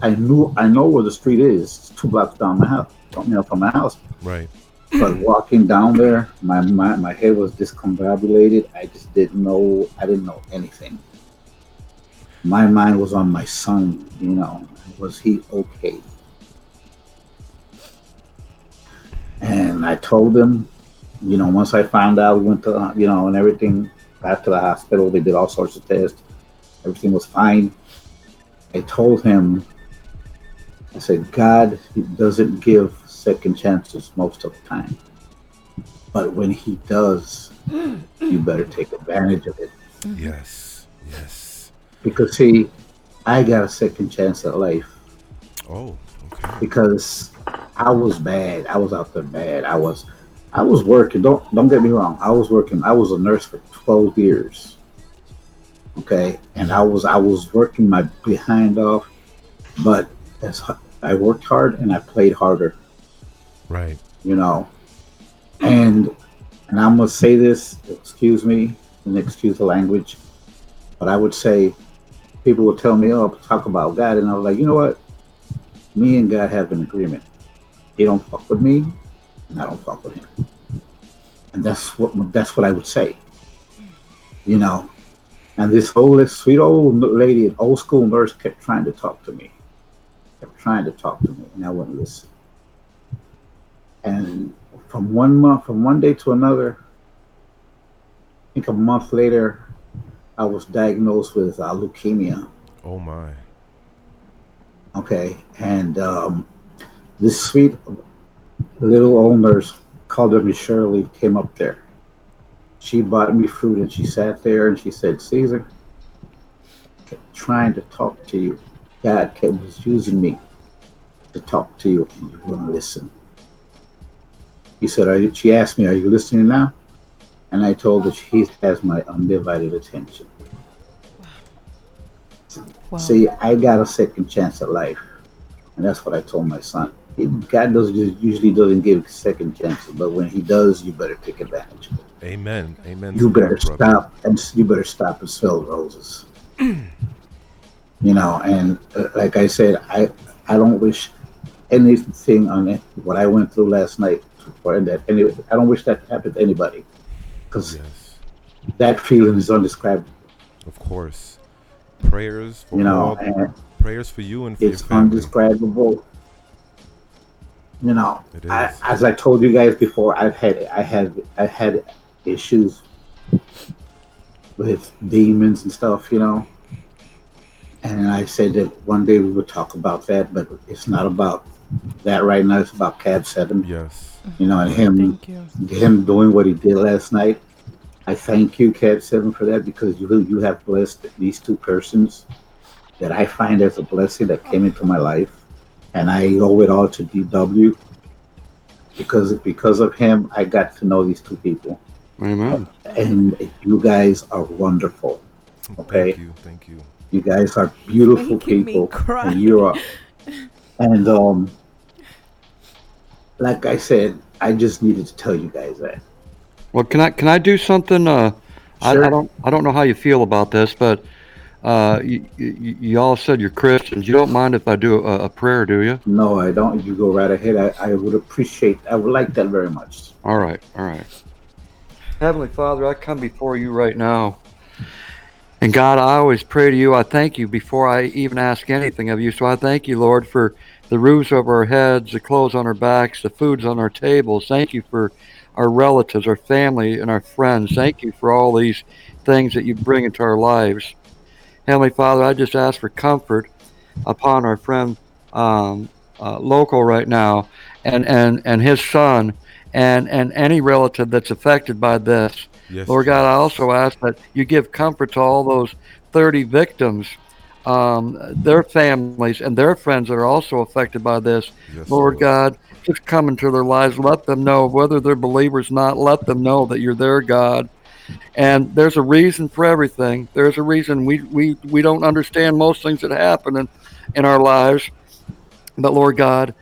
I know where the street is. It's 2 blocks down my house. From my house. Right. But walking down there, my head was discombobulated. I just didn't know. I didn't know anything. My mind was on my son. You know, was he okay? And I told him, you know, once I found out, we went to, and everything, got to the hospital. They did all sorts of tests. Everything was fine. I told him, I said, God, he doesn't give second chances most of the time. But when he does, you better take advantage of it. Yes. Yes. Because, see, I got a second chance at life. Oh, okay. Because I was bad. I was out there bad. I was working. Don't get me wrong. I was working. I was a nurse for 12 years. Okay, and I was working my behind off, but I worked hard and I played harder. Right. You know, and I'm gonna say this. Excuse me and excuse the language, but I would say people would tell me, "Oh, talk about God," and I was like, you know what? Me and God have an agreement. He don't fuck with me, and I don't fuck with him. And that's what I would say. You know, and this sweet old lady, an old school nurse, kept trying to talk to me, and I wouldn't listen. And from one day to another, I think a month later, I was diagnosed with leukemia. Oh my. Okay, and this sweet little old nurse, called her Miss Shirley, came up there. She bought me fruit, and she sat there and she said, Caesar, I kept trying to talk to you. God was using me to talk to you, and you wouldn't listen. He said, she asked me, are you listening now? And I told her he has my undivided attention. Wow. See, I got a second chance at life. And that's what I told my son. God usually doesn't give second chances, but when he does, you better take advantage of it. Amen. Amen. You to better that, brother. stop and smell roses. You know, and like I said, I don't wish anything on it, what I went through last night, or that I don't wish that happened to anybody, because Yes. that feeling is indescribable. Of course. Prayers for You know, all. and Prayers for you and for your it's family. indescribable. You know, It is. as I told you guys before, I had issues with demons and stuff. You know, and I said that one day we would talk about that, but it's not about that right now. It's about Cab7. Yes. You know, and Thank you. him doing what he did last night. I thank you, Cab7, for that, because you have blessed these two persons that I find as a blessing that came into my life, and I owe it all to DW because of him. I got to know these two people, Amen. and you guys are wonderful. Thank Okay, you, thank you. you guys are He's beautiful making me people, cry. and you are. And like I said, I just needed to tell you guys that. Well, can I do something? Sure. I don't know how you feel about this, but you all said you're Christians. You don't mind if I do a prayer, do you? No, I don't. You go right ahead. I would appreciate. I would like that very much. All right, all right. Heavenly Father, I come before you right now. And God, I always pray to you. I thank you before I even ask anything of you. So I thank you, Lord, for the roofs over our heads, the clothes on our backs, the foods on our tables. Thank you for our relatives, our family, and our friends. Thank you for all these things that you bring into our lives. Heavenly Father, I just ask for comfort upon our friend local right now, and his son, and any relative that's affected by this. Yes, Lord God, I Jesus. also ask that you give comfort to all those 30 victims, their families, and their friends that are also affected by this. Yes, Lord Lord. God, just come into their lives. Let them know, whether they're believers or not, let them know that you're their God. And there's a reason for everything. There's a reason we don't understand most things that happen in our lives. But Lord God,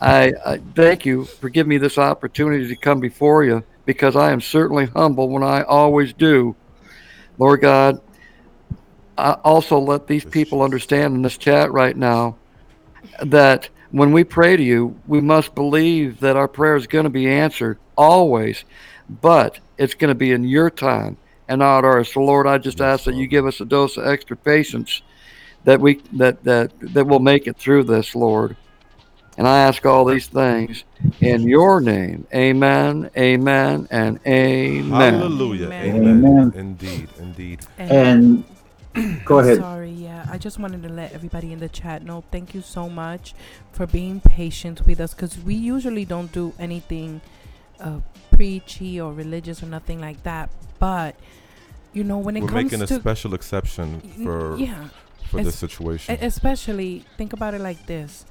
I thank you for giving me this opportunity to come before you, because I am certainly humble when I always do. Lord God, I also let these Yes, people Jesus. understand in this chat right now that when we pray to you, we must believe that our prayer is going to be answered always, but it's going to be in your time and not ours. So, Lord, I just Yes, ask that you Father. give us a dose of extra patience that will make it through this, Lord. And I ask all these things in your name. Amen, amen, and amen. Hallelujah. Amen. Amen. Amen. Indeed, indeed. And And go I'm ahead. sorry, yeah. I just wanted to let everybody in the chat know thank you so much for being patient with us, because we usually don't do anything uh, preachy or religious or nothing like that. But, when it We're making comes a to, special exception yeah, for this es- situation. especially think about it like this: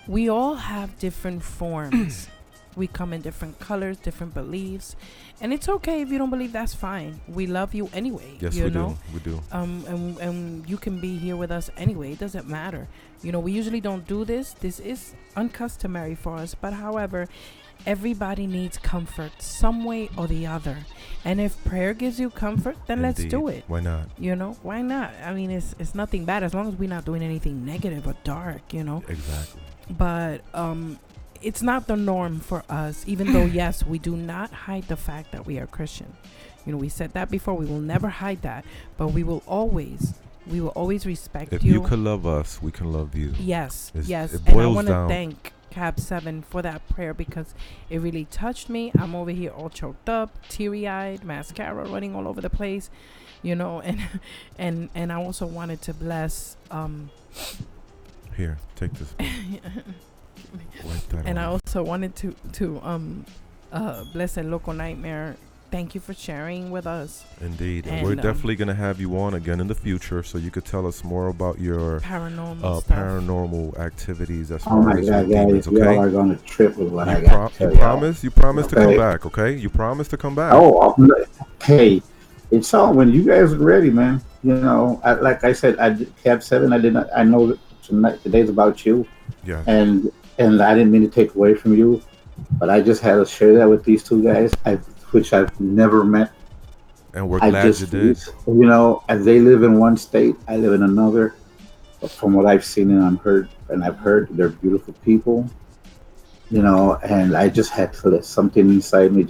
we all have different forms. We come in different colors, different beliefs, and it's okay if you don't believe. That's fine. We love you anyway. Yes, You we know, do. We do. and you can be here with us anyway. It doesn't matter. We usually don't do this. This is uncustomary for us, but however, everybody needs comfort some way or the other. And if prayer gives you comfort, then let's Indeed. do it. Why not? Why not? I mean, it's nothing bad as long as we're not doing anything negative or dark. Exactly. But it's not the norm for us, even though yes, we do not hide the fact that we are Christian. We said that before. We will never hide that, but we will always respect If you. you could love us, we can love you. Yes, yes. It And I boils want to down. thank Cab7 for that prayer, because it really touched me. I'm over here all choked up, teary-eyed, mascara running all over the place, and and I also wanted to bless Here, take this. Wipe that and I off. also wanted to bless El Loco Nightmare. Thank you for sharing with us. Indeed. And And, we're definitely going to have you on again in the future so you could tell us more about your Paranormal stuff. paranormal activities as Oh far my as your God, demons, guys, y'all okay? are going to trip with what You, I got to tell y'all. you promise to come Okay. back, okay? You promise to come back. Oh, hey, it's all when you guys are ready, man. Like I said, Cab 7. I did not. I know that today's about you, Yes. and I didn't mean to take away from you, but I just had to share that with these two guys, which I've never met. And we're I glad you just, did. as they live in one state, I live in another. But from what I've seen and I've heard, they're beautiful people. And I just had to let something inside me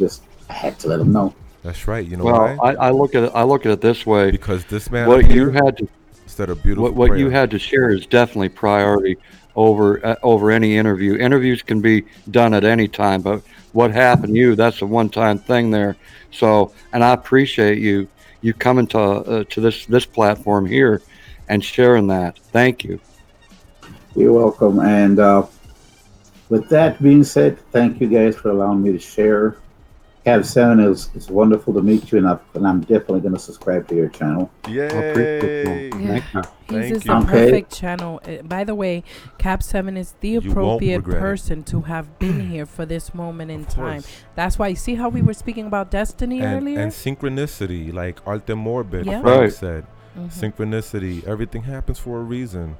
I had to let them know. That's right. You know Well, why? I look at it this way. Because this man up What you here had to said a beautiful what you prayer. had to share is definitely priority over any interview. Interviews can be done at any time, but what happened to you, that's a one time thing there. So, and I appreciate you coming to this platform here and sharing that. Thank you. You're welcome. And with that being said, thank you guys for allowing me to share. Cab7 is it's wonderful to meet you, and I'm definitely going to subscribe to your channel. I appreciate that. Yay! Yeah. Thank you. He's Thank is you. the Okay. perfect channel. By the way, Cab7 is the You won't appropriate regret it. person to have been here for this moment in Of time. course. That's why, see how we were speaking about destiny earlier? And synchronicity, like Arte Morbid, Yeah. Frank Right. said. Mhm. Synchronicity. Everything happens for a reason.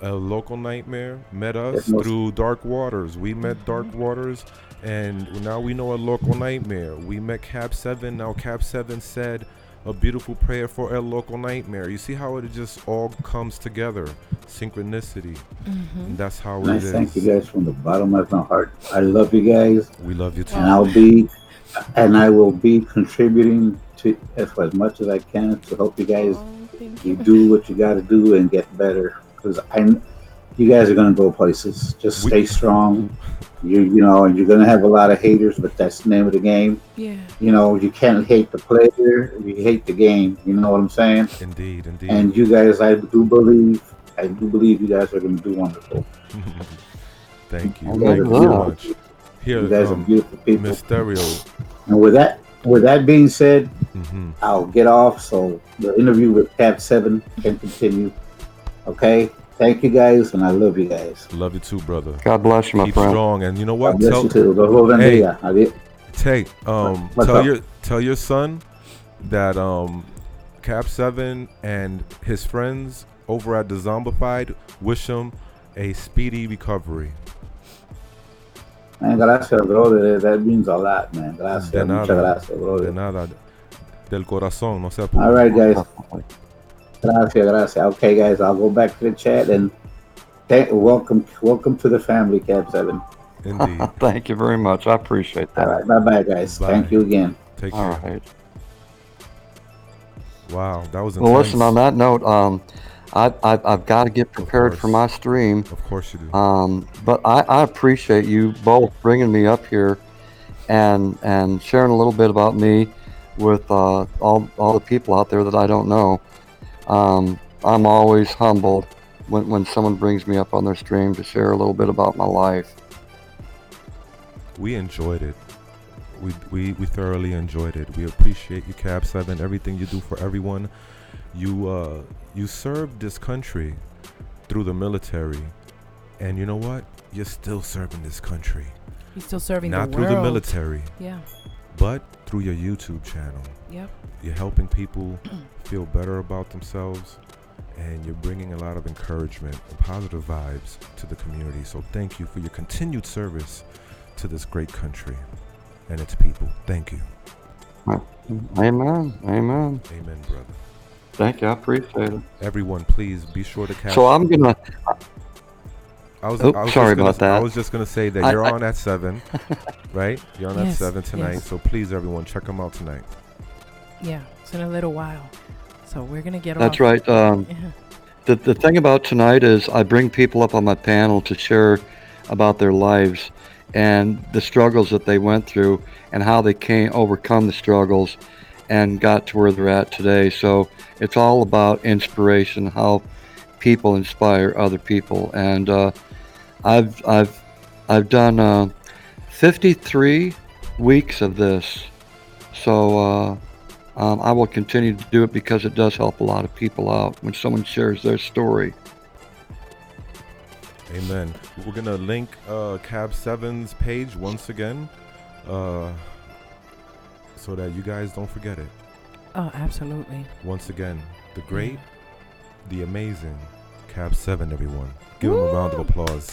A local nightmare met us Yes, most- through Dark Waters. We met Mm-hmm. Dark Waters, and now we know a local nightmare. We met Cab7. Now Cab7 said a beautiful prayer for a local nightmare. You see how it just all comes together. Synchronicity. Mm-hmm. And that's how And I it is. thank you guys from the bottom of my heart. I love you guys, We love you too. and I will be contributing to as much as I can to help you guys. Oh, thank You you. do what you got to do and get better, because you guys are gonna go places. Just We- stay strong. You're gonna have a lot of haters, but that's the name of the game. Yeah. You can't hate the player. You hate the game. You know what I'm saying? Indeed, indeed. And you guys, I do believe you guys are gonna do wonderful. Thank you. Oh, Thank you wow. so much. Here, You guys are beautiful people. Mysterio. And with that being said, Mm-hmm. I'll get off so the interview with Cab7 can continue. Okay? Thank you guys, and I love you guys. Love you too, brother. God bless you, my Keep friend. strong, and you know what? God bless you too. Los bendiga. Adiós. Tay, What's up? tell your son that Cab7 and his friends over at Dezombified wish him a speedy recovery. Man, gracias, brother. That means a lot, man. Gracias. De Muchas nada, gracias, de brother. nada, del corazón, no se All right, guys. Gracias. Okay, guys, I'll go back to the chat and welcome to the family, Cab7. Indeed. Thank you very much. I appreciate All that. right, bye, guys. Bye. Thank you again. Take All care. right. Wow, that was intense. Well, listen. On that note, I've got to get prepared for course. my stream. Of course you do. But I appreciate you both bringing me up here and sharing a little bit about me with all the people out there that I don't know. I'm always humbled when someone brings me up on their stream to share a little bit about my life. We enjoyed it. We thoroughly enjoyed it. We appreciate you, Cab7, everything you do for everyone. You served this country through the military, and you know what? You're still serving this country. He's still serving Not the through world. the military, Yeah. but through your YouTube channel. Yep. You're helping people feel better about themselves, and you're bringing a lot of encouragement and positive vibes to the community. So thank you for your continued service to this great country and its people. Thank you. Amen. Amen, brother. Thank you. I appreciate it. Everyone, please be sure to catch. So I'm gonna. I was Sorry just gonna, about that. I was just gonna say that I- you're I- on at 7, right? You're on at Yes, 7 tonight. yes. So please, everyone, check them out tonight. Yeah. It's in a little while. So we're going to get That's off. right. Yeah. The thing about tonight is I bring people up on my panel to share about their lives and the struggles that they went through and how they overcome the struggles and got to where they're at today. So it's all about inspiration, how people inspire other people. And I've done 53 weeks of this. So I will continue to do it because it does help a lot of people out when someone shares their story. Amen. We're gonna link Cab7's page once again, so that you guys don't forget it. Oh, absolutely. Once again, the great, the amazing Cab7, everyone. Give him a round of applause.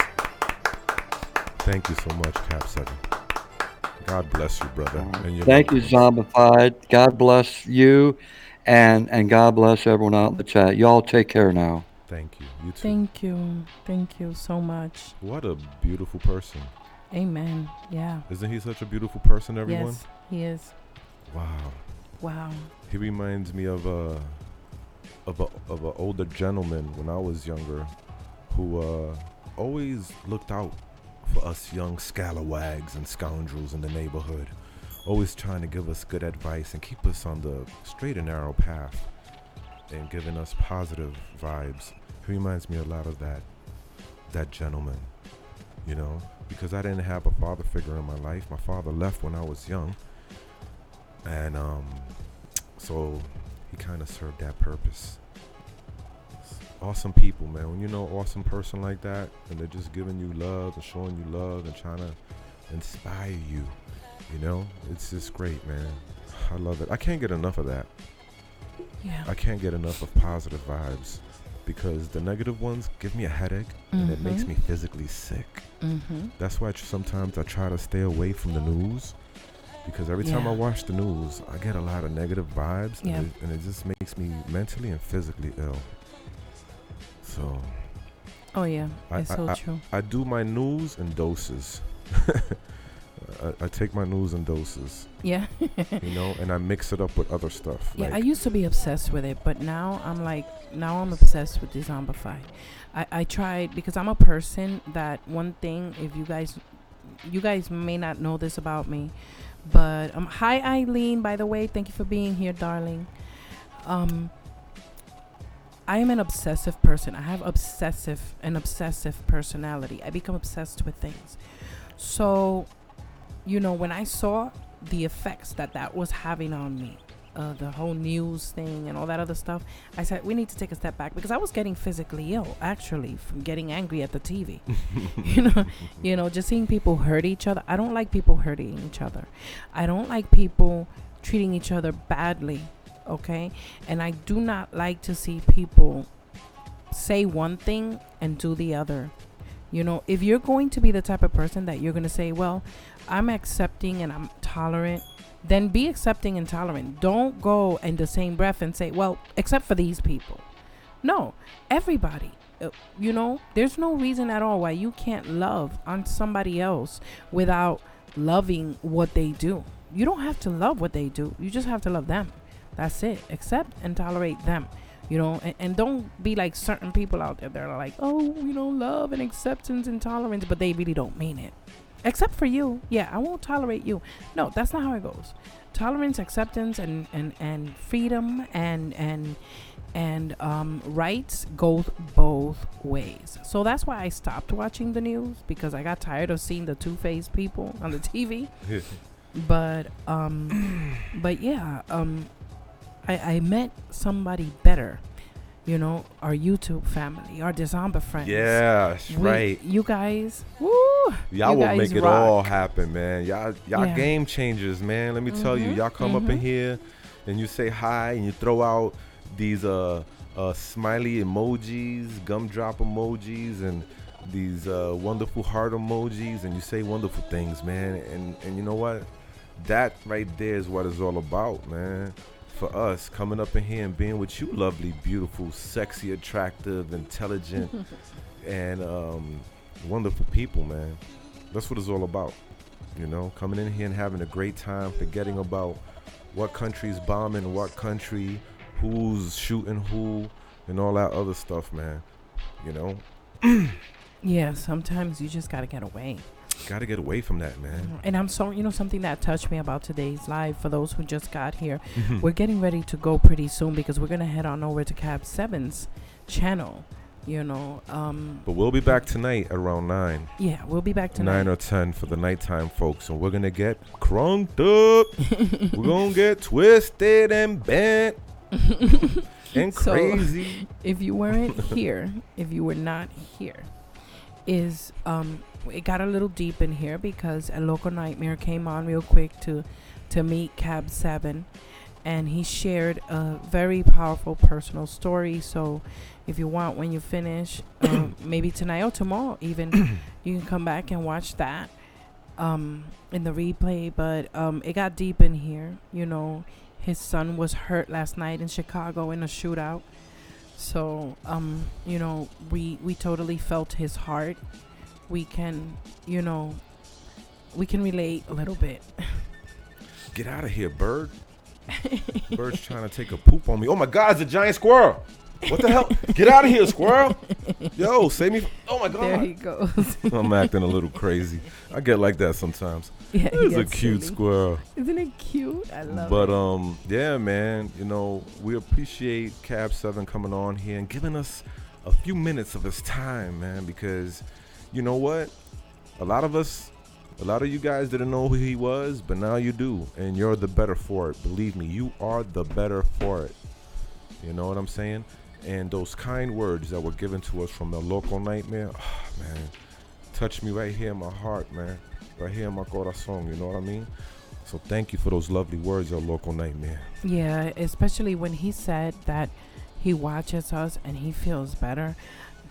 Thank you so much, Cab7. God bless you, brother. And your Thank you, loved ones. Zombified. God bless you, and God bless everyone out in the chat. Y'all take care now. Thank you. You too. Thank you. Thank you so much. What a beautiful person. Amen. Yeah. Isn't he such a beautiful person, everyone? Yes, he is. Wow. Wow. He reminds me of a older gentleman when I was younger, who always looked out for us young scalawags and scoundrels in the neighborhood, always trying to give us good advice and keep us on the straight and narrow path and giving us positive vibes. He reminds me a lot of that gentleman, you know, because I didn't have a father figure in my life. My father left when I was young, And so he kind of served that purpose. Awesome people, man. When you know awesome person like that, and they're just giving you love and showing you love and trying to inspire you, you know, it's just great, man. I love it. I can't get enough of that. Yeah. I can't get enough of positive vibes, because the negative ones give me a headache and it makes me physically sick. That's why sometimes I try to stay away from the news, because every time I watch the news, I get a lot of negative vibes, and it just makes me mentally and physically ill. So, oh yeah, it's so true. I do my news in doses. I take my news in doses. Yeah. You know, and I mix it up with other stuff. Yeah, like, I used to be obsessed with it, but now I'm obsessed with Dezombified. I tried, because I'm a person that, one thing, if you guys may not know this about me, but hi Eileen, by the way, thank you for being here, darling. I am an obsessive person. I have an obsessive personality. I become obsessed with things. So, you know, when I saw the effects that was having on me, the whole news thing and all that other stuff, I said, we need to take a step back, because I was getting physically ill, actually, from getting angry at the TV. you know, just seeing people hurt each other. I don't like people hurting each other. I don't like people treating each other badly. Okay, and I do not like to see people say one thing and do the other. You know, if you're going to be the type of person that you're going to say, well, I'm accepting and I'm tolerant, then be accepting and tolerant. Don't go in the same breath and say, well, except for these people. No, everybody. You know, there's no reason at all why you can't love on somebody else without loving what they do. You don't have to love what they do. You just have to love them. That's it. Accept and tolerate them, you know, and don't be like certain people out there that are like, oh, you know, love and acceptance and tolerance, but they really don't mean it. Except for you. Yeah, I won't tolerate you. No, that's not how it goes. Tolerance, acceptance, and freedom and rights go both ways. So that's why I stopped watching the news, because I got tired of seeing the two-faced people on the TV. But yeah, I met somebody better, you know, our YouTube family, our Dezomba friends. Yeah, right. You guys, woo! Y'all will make it rock. all happen, man. Y'all game changers, man. Let me tell you, y'all come up in here and you say hi and you throw out these smiley emojis, gumdrop emojis, and these wonderful heart emojis, and you say wonderful things, man. And you know what? That right there is what it's all about, man. For us, coming up in here and being with you lovely, beautiful, sexy, attractive, intelligent, and wonderful people, man. That's what it's all about, you know, coming in here and having a great time, forgetting about what country's bombing what country, who's shooting who, and all that other stuff, man, you know. Yeah, sometimes you just gotta get away. Gotta get away from that, man. And I'm so, you know, something that touched me about today's live, for those who just got here, we're getting ready to go pretty soon, because we're gonna head on over to Cab7's channel, you know. But we'll be back tonight around 9. Yeah, we'll be back tonight. 9 or 10 for the nighttime folks, and we're gonna get crunked up. We're gonna get twisted and bent and So, crazy. If you weren't here, if you were not here, is it got a little deep in here, because a local nightmare came on real quick to meet Cab7, and he shared a very powerful personal story. So if you want, when you finish, maybe tonight or tomorrow even, you can come back and watch that in the replay. But it got deep in here. You know, his son was hurt last night in Chicago in a shootout. So you know, we totally felt his heart. We can, you know, we can relate a little bit. Get out of here, bird. Bird's trying to take a poop on me. Oh my God, it's a giant squirrel. What the hell? Get out of here, squirrel. Yo, save me. Oh my God. There he goes. I'm acting a little crazy. I get like that sometimes. Yeah, It's a cute squirrel. Isn't it cute? I love But it. yeah, man, you know, we appreciate Cab7 coming on here and giving us a few minutes of his time, man, because you know what? A lot of us A lot of you guys didn't know who he was, but now you do, and you're the better for it. Believe me, you are the better for it. You know what I'm saying? And those kind words that were given to us from the local nightmare, man, touched me right here in my heart, man. Right here in my corazón, you know what I mean? So thank you for those lovely words, your local nightmare. Yeah, especially when he said that he watches us and he feels better.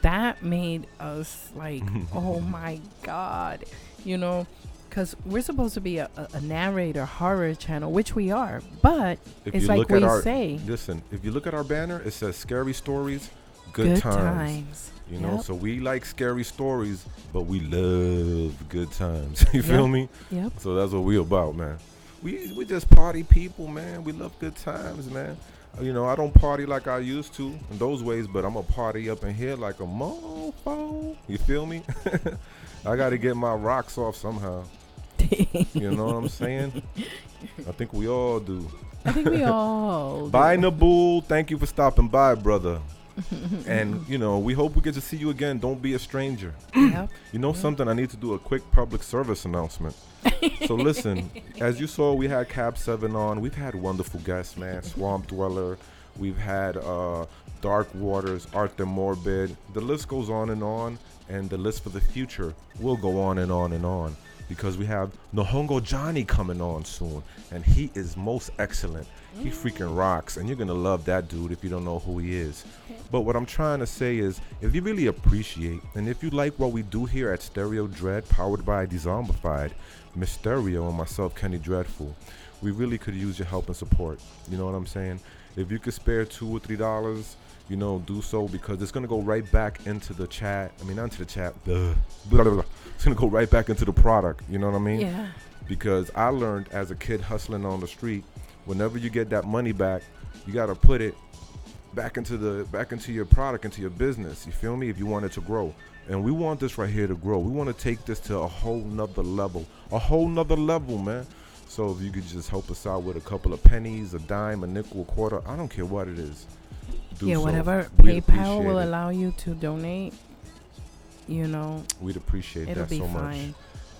That made us like, oh my God, you know, because we're supposed to be a narrator horror channel, which we are. But If it's you like look we at our, say, listen, if you look at our banner, it says scary stories, good times. You know, Yep. so we like scary stories, but we love good times. You feel me? Yep. So that's what we about, man. We just party people, man. We love good times, man. You know, I don't party like I used to in those ways, but I'm a party up in here like a mofo. You feel me? I got to get my rocks off somehow. You know what I'm saying? I think we all do. I think we all. Bye, Nabul. Thank you for stopping by, brother. And, you know, we hope we get to see you again. Don't be a stranger. Yep. You know something? I need to do a quick public service announcement. So listen, as you saw, we had Cab7 on. We've had wonderful guests, man. Swamp Dweller. We've had Dark Waters, Arthur Morbid. The list goes on, and the list for the future will go on and on and on. Because we have Nohongo Johnny coming on soon, and he is most excellent. He freaking rocks, and you're gonna love that dude if you don't know who he is. But what I'm trying to say is, if you really appreciate, and if you like what we do here at Stereo Dread, powered by Dezombified, Miss Stereo and myself, Kenny Dreadful, we really could use your help and support. You know what I'm saying? If you could spare $2 or $3, you know, do so, because it's gonna go right back into the chat. I mean, not into the chat. Blah, blah, blah. It's gonna go right back into the product. You know what I mean? Yeah. Because I learned as a kid hustling on the street, whenever you get that money back, you gotta put it back into your product, into your business. You feel me? If you want it to grow. And we want this right here to grow. We want to take this to a whole nother level, man. So if you could just help us out with a couple of pennies, a dime, a nickel, a quarter, I don't care what it is. Yeah, so. whatever We'd PayPal will appreciate it. allow you to donate, you know, We'd appreciate it'll that be so much. fine.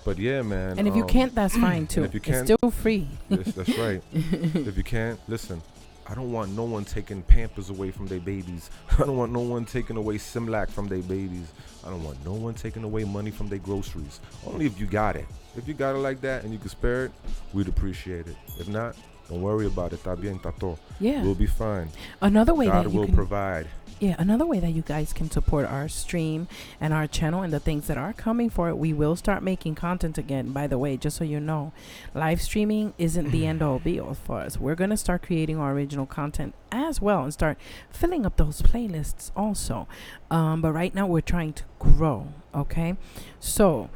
But yeah, man. And if you can't, that's fine too. if you It's can't- still free. Yes, that's right. If you can't, listen, I don't want no one taking Pampers away from their babies. I don't want no one taking away Simlac from their babies. I don't want no one taking away money from their groceries. Only if you got it. If you got it like that and you can spare it, we'd appreciate it. If not, don't worry about it. Está bien, está todo. Yeah. We'll be fine. Another way God that you will can provide. Yeah, another way that you guys can support our stream and our channel and the things that are coming for it, we will start making content again, by the way, just so you know. Live streaming isn't the end all be all for us. We're going to start creating our original content as well and start filling up those playlists also. But right now we're trying to grow, okay? So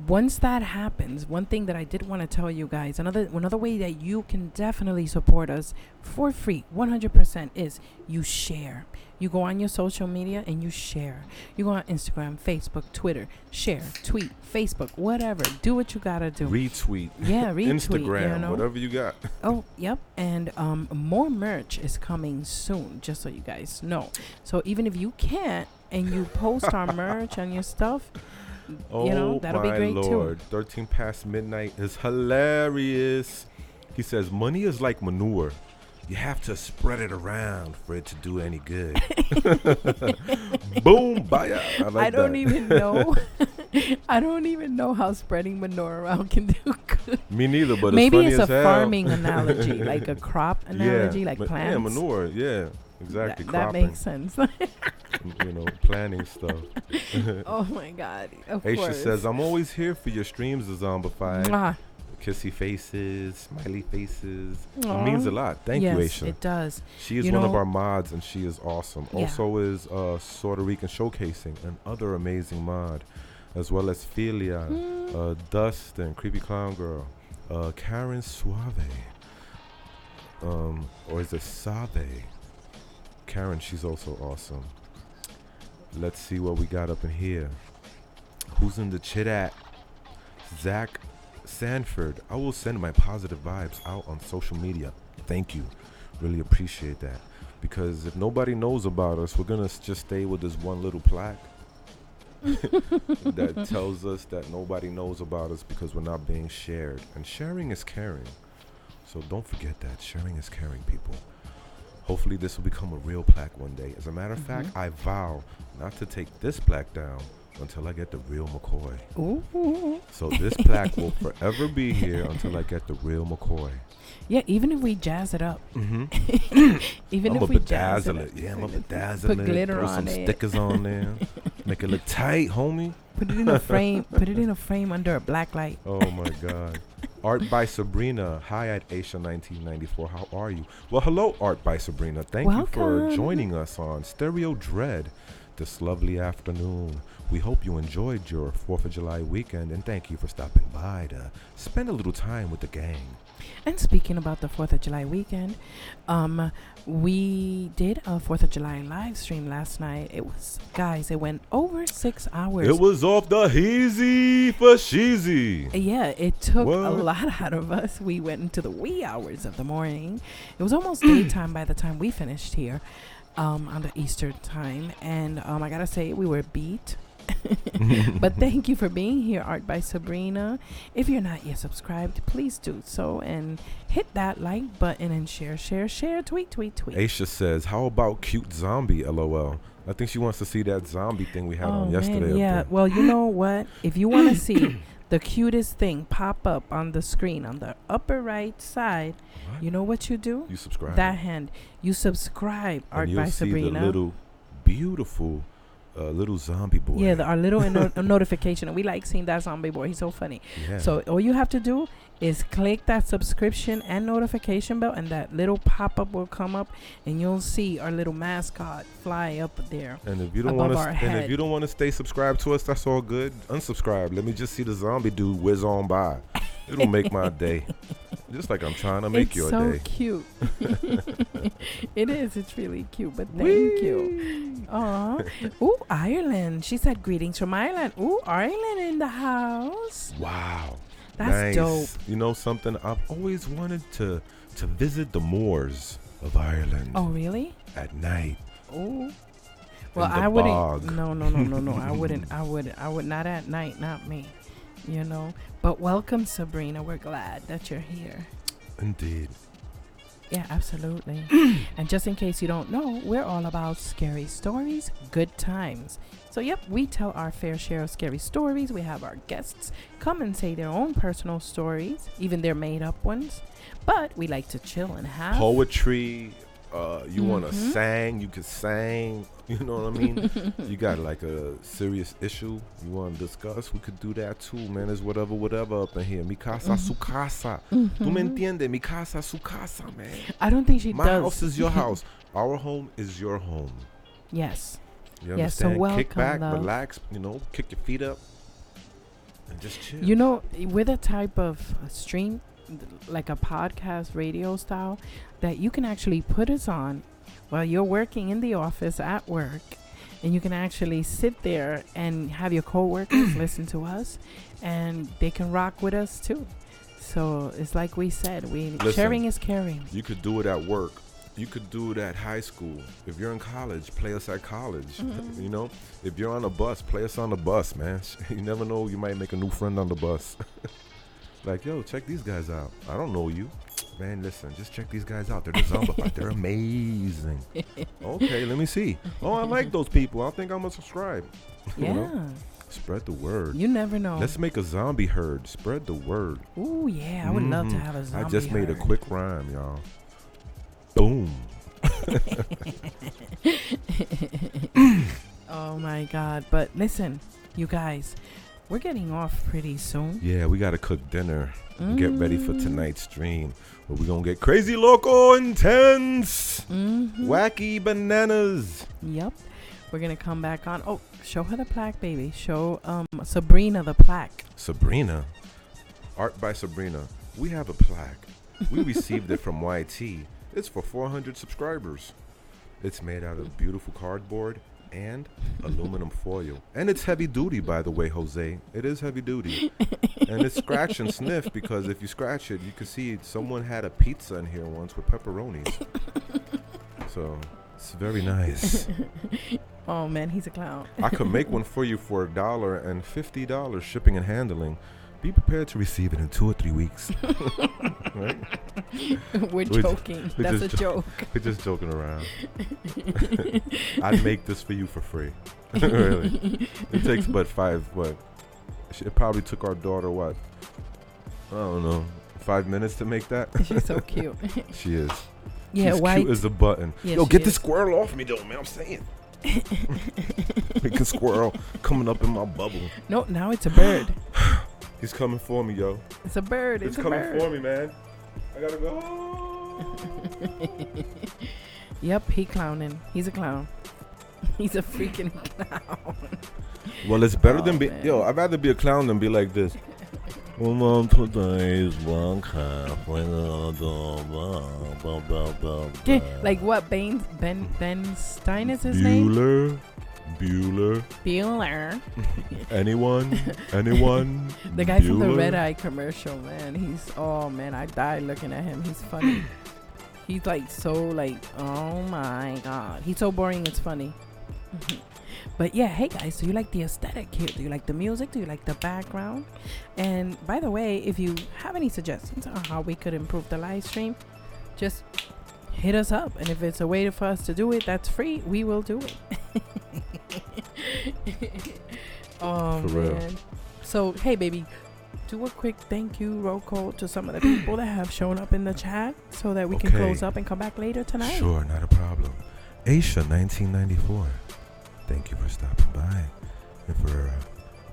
once that happens, one thing that I did want to tell you guys, another way that you can definitely support us for free, 100%, is you share. You go on your social media and you share. You go on Instagram, Facebook, Twitter, share, tweet, Facebook, whatever. Do what you gotta do. Retweet. Yeah, retweet. Instagram, you know? whatever you got. Oh, yep. And more merch is coming soon, just so you guys know. So even if you can't and you post our merch and your stuff, you know, that'll be great Lord. too. 13 past midnight is hilarious. He says, money is like manure. You have to spread it around for it to do any good. Boom, baya. I don't even know. I don't even know how spreading manure around can do good. Me neither, but Maybe it's it's funny a as hell. farming analogy, like a crop analogy, like plants. Yeah, manure. Yeah, exactly. That Cropping. makes sense. You know, planting stuff. Oh my God! Of Aisha course. says, I'm always here for your streams, Zombified. Mwah. Kissy faces, smiley faces. Aw. It means a lot. Thank yes, you, Aisha. it does. She is You one of know- our mods, and she is awesome. Yeah. Also is Puerto Rican Showcasing, another amazing mod, as well as Philia, Dustin, Creepy Clown Girl, Karen Suave, or is it Sabe? Karen, she's also awesome. Let's see what we got up in here. Who's in the chit at? Zach Sanford. I will send my positive vibes out on social media. Thank you. Really appreciate that. Because if nobody knows about us, we're going to just stay with this one little plaque. that tells us that nobody knows about us because we're not being shared. And sharing is caring. So don't forget that. Sharing is caring, people. Hopefully this will become a real plaque one day. As a matter of fact, I vow not to take this plaque down until I get the real McCoy. Ooh. So this plaque will forever be here until I get the real McCoy. Yeah, even if we jazz it up. Mm-hmm. Even I'm if a we jazz bedazzle it. it. Yeah, I'm a bedazzle Put it. glitter Throw on some it. stickers on there. Make it look tight, homie. Put it in a frame. Put it in a frame under a black light. Oh my God. Art by Sabrina. Hi at Aisha 1994. How are you? Well, hello, Art by Sabrina. Thank you for Welcome. joining us on Stereo Dread this lovely afternoon. We hope you enjoyed your 4th of July weekend, and thank you for stopping by to spend a little time with the gang. And speaking about the 4th of July weekend, we did a 4th of July live stream last night. It was, guys, it went over 6 hours. It was off the heezy for sheezy. Yeah, it took What? a lot out of us. We went into the wee hours of the morning. It was almost daytime by the time we finished here on the Eastern time. And I got to say, we were beat. But thank you for being here, Art by Sabrina. If you're not yet subscribed, please do so and hit that like button and share, tweet. Aisha says, how about cute zombie, LOL? I think she wants to see that zombie thing we had on yesterday. Man, yeah. Up there. Well, you know what? If you want to see the cutest thing pop up on the screen on the upper right side, What? you know what you do? You subscribe. That hand. You subscribe, and Art you'll by see Sabrina. the little beautiful little zombie boy. Yeah, our little notification. And we like seeing that zombie boy. He's so funny. Yeah. So all you have to do is click that subscription and notification bell, and that little pop-up will come up, and you'll see our little mascot fly up there. And if you don't above want our to, head. and if you don't want to stay subscribed to us, that's all good. Unsubscribe. Let me just see the zombie dude whiz on by. It'll make my day. Just like I'm trying to make It's your so day. cute. It is. It's really cute. But thank you. Aw. Ooh, Ireland. She said greetings from Ireland. Ooh, Ireland in the house. Wow. That's nice. dope. You know something? I've always wanted to visit the moors of Ireland Oh, really? at night. Ooh. Well, the I wouldn't. bog. No. I wouldn't. I would not at night. Not me. You know. But welcome, Sabrina. We're glad that you're here. Indeed. Yeah, absolutely. And just in case you don't know, we're all about scary stories, good times. So, yep, we tell our fair share of scary stories. We have our guests come and say their own personal stories, even their made-up ones. But we like to chill and have Poetry. You want to Mhm. sing, you can sing. You know what I mean? You got like a serious issue you want to discuss, we could do that too, man. There's whatever up in here. Mi casa, su casa. Tu me entiendes? Mi casa, su casa, man. I don't think she My does. house is your house. Our home is your home. Yes. You Yes, so understand? Kick welcome, back, love. relax, kick your feet up and just chill. You know, with a type of stream, like a podcast radio style, that you can actually put us on while you're working in the office at work, and you can actually sit there and have your coworkers listen to us, and they can rock with us too. So it's like we said, Listen, sharing is caring. You could do it at work. You could do it at high school. If you're in college, play us at college. You know, if you're on a bus, play us on the bus, man. You never know, you might make a new friend on the bus. Like, yo, check these guys out. I don't know you. Man, listen, just check these guys out. They're Dezombified. They're amazing. Okay, let me see. Oh, I like those people. I think I'm going to subscribe. You Yeah. know? Spread the word. You never know. Let's make a zombie herd. Spread the word. Ooh, yeah. I would love to Mhm. have a zombie I just made a herd. quick rhyme, y'all. Boom. Oh my God. But listen, you guys, we're getting off pretty soon. Yeah, we got to cook dinner and get ready for tonight's stream. Where we're going to get crazy, loco, intense, wacky bananas. Yep. We're going to come back on. Oh, show her the plaque, baby. Show Sabrina the plaque. Sabrina. Art by Sabrina. We have a plaque. We received it from YT. It's for 400 subscribers. It's made out of beautiful cardboard and aluminum foil. And it's heavy duty, by the way, Jose. It is heavy duty. And it's scratch and sniff, because if you scratch it, you can see someone had a pizza in here once with pepperonis. So it's very nice. Oh man, he's a clown. I could make one for you for $1 and $50 shipping and handling. Be prepared to receive it in 2 or 3 weeks. Right? We're joking. That's a joke. We're just joking around. I'd make this for you for free. Really. It takes but it probably took our daughter, I don't know, 5 minutes to make that. She's so cute. She is. Yeah, She's white. cute as a button. Yeah, Yo, she get the is. squirrel off me though, man. I'm saying. Make a squirrel coming up in my bubble. No, now it's a bird. He's coming for me, yo. It's a bird. It's a coming bird. for me, man. I gotta go. Yep, he clowning. He's a clown. He's a freaking clown. Well, it's better Oh, than be. man. Yo, I'd rather be a clown than be like this. Yeah, like what? Ben Stein is his name? Bueller. Bueller. Anyone? The guy from the Bueller? Red Eye commercial, man. Oh man, I died looking at him. He's funny. He's like so like, oh my god. He's so boring, it's funny. But yeah, hey guys, do you like the aesthetic here? Do you like the music? Do you like the background? And by the way, if you have any suggestions on how we could improve the live stream, just hit us up. And if it's a way for us to do it that's free, we will do it. Oh For real. man. So hey baby, do a quick thank you roll call to some of the people that have shown up in the chat so that we can Okay. close up and come back later tonight. Sure, not a problem. Aisha, 1994. Thank you for stopping by and for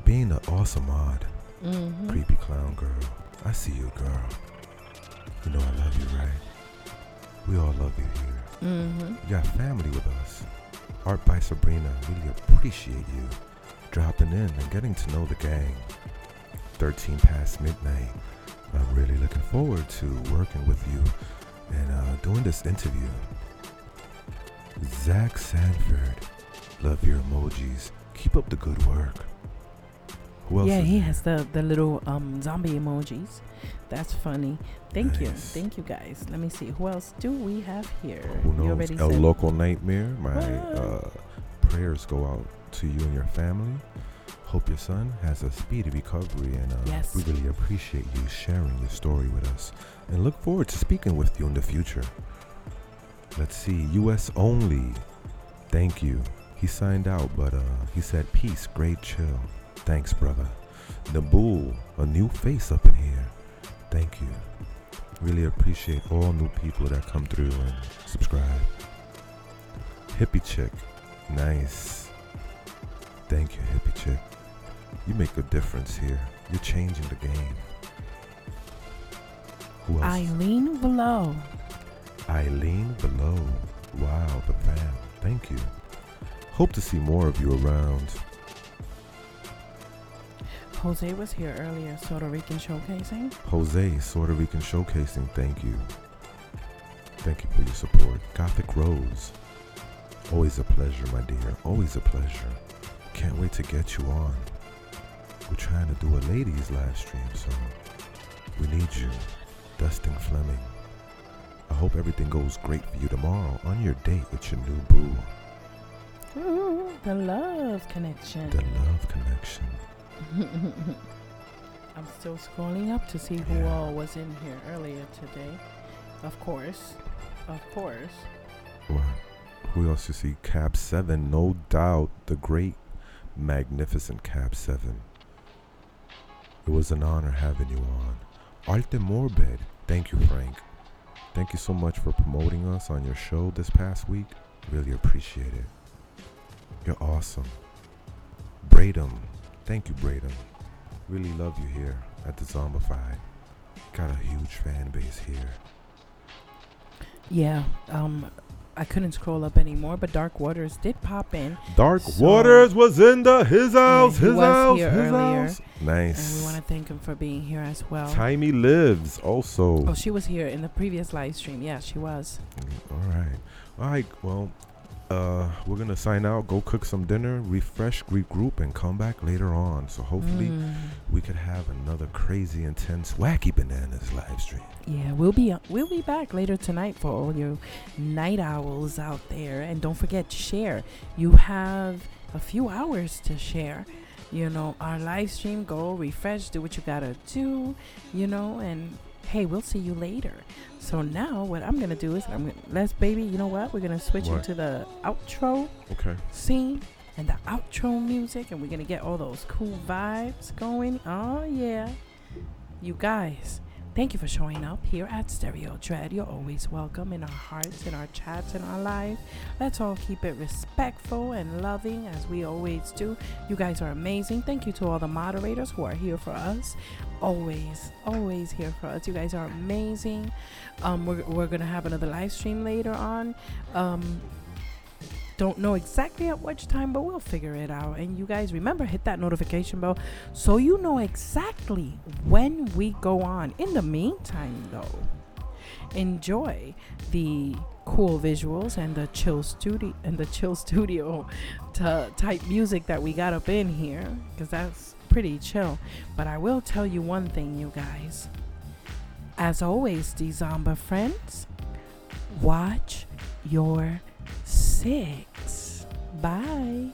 being an awesome mod. Mm-hmm. Creepy clown girl. I see you, girl. You know I love you, right? We all love you here. Mm-hmm. You got family with us. Art by Sabrina, really appreciate you dropping in and getting to know the gang. 13 past midnight. I'm really looking forward to working with you and doing this interview. Zach Sanford, love your emojis. Keep up the good work. Who else? Yeah, is he there? has the little zombie emojis. That's funny. Thank you. Nice. Thank you guys. Let me see. Who else do we have here? Who You knows? already El said- Local Nightmare. My What? prayers go out to you and your family. Hope your son has a speedy recovery, and Yes. we really appreciate you sharing your story with us and look forward to speaking with you in the future. Let's see, US only. Thank you. He signed out, but he said peace, great chill. Thanks, brother. Nabul, a new face up in here. Thank you. Really appreciate all new people that come through and subscribe. Hippie chick, nice. Thank you, hippie chick. You make a difference here. You're changing the game. Who else? Eileen Below. Eileen Below. Wow, the fam. Thank you. Hope to see more of you around. Jose was here earlier, Puerto Rican showcasing. Jose, Puerto Rican showcasing. Thank you. Thank you for your support. Gothic Rose. Always a pleasure, my dear. Always a pleasure. Can't wait to get you on. We're trying to do a ladies live stream, so we need you. Dustin Fleming. I hope everything goes great for you tomorrow on your date with your new boo. Ooh, the love connection. The love connection. I'm still scrolling up to see who Yeah. all was in here earlier today. Of course. What? Who else you see? Cab7, no doubt. The great, magnificent Cab7. It was an honor having you on. Arte Morbid. Thank you, Frank. Thank you so much for promoting us on your show this past week. Really appreciate it. You're awesome. Bradum. Thank you, Bradum. Really love you here at Dezombified. Got a huge fan base here. Yeah, I couldn't scroll up anymore, but Dark Waters did pop in. Dark So- Waters was in his house, he his was house, here his earlier. house. Nice. And we want to thank him for being here as well. Timey Lives also. Oh, she was here in the previous live stream. Yeah, she was. All right. Well, we're gonna sign out, go cook some dinner, refresh, regroup, and come back later on. So hopefully we could have another crazy, intense, wacky bananas live stream. Yeah, we'll be back later tonight for all your night owls out there. And don't forget, share. You have a few hours to share. You know, our live stream, go refresh, do what you gotta do, you know, and hey, we'll see you later. So now what I'm gonna do is let's baby, you know what? We're gonna switch What? into the outro Okay. scene and the outro music, and we're gonna get all those cool vibes going. Oh yeah. You guys, thank you for showing up here at Stereo Dread. You're always welcome in our hearts, in our chats, in our life. Let's all keep it respectful and loving as we always do. You guys are amazing. Thank you to all the moderators who are here for us. Always here for us. You guys are amazing. We're gonna have another live stream later on. Don't know exactly at which time, but we'll figure it out. And you guys remember, hit that notification bell so you know exactly when we go on. In the meantime, though, enjoy the cool visuals and the chill studio type music that we got up in here, because that's pretty chill. But I will tell you one thing, you guys. As always, Dezomba friends, watch your 6. Bye.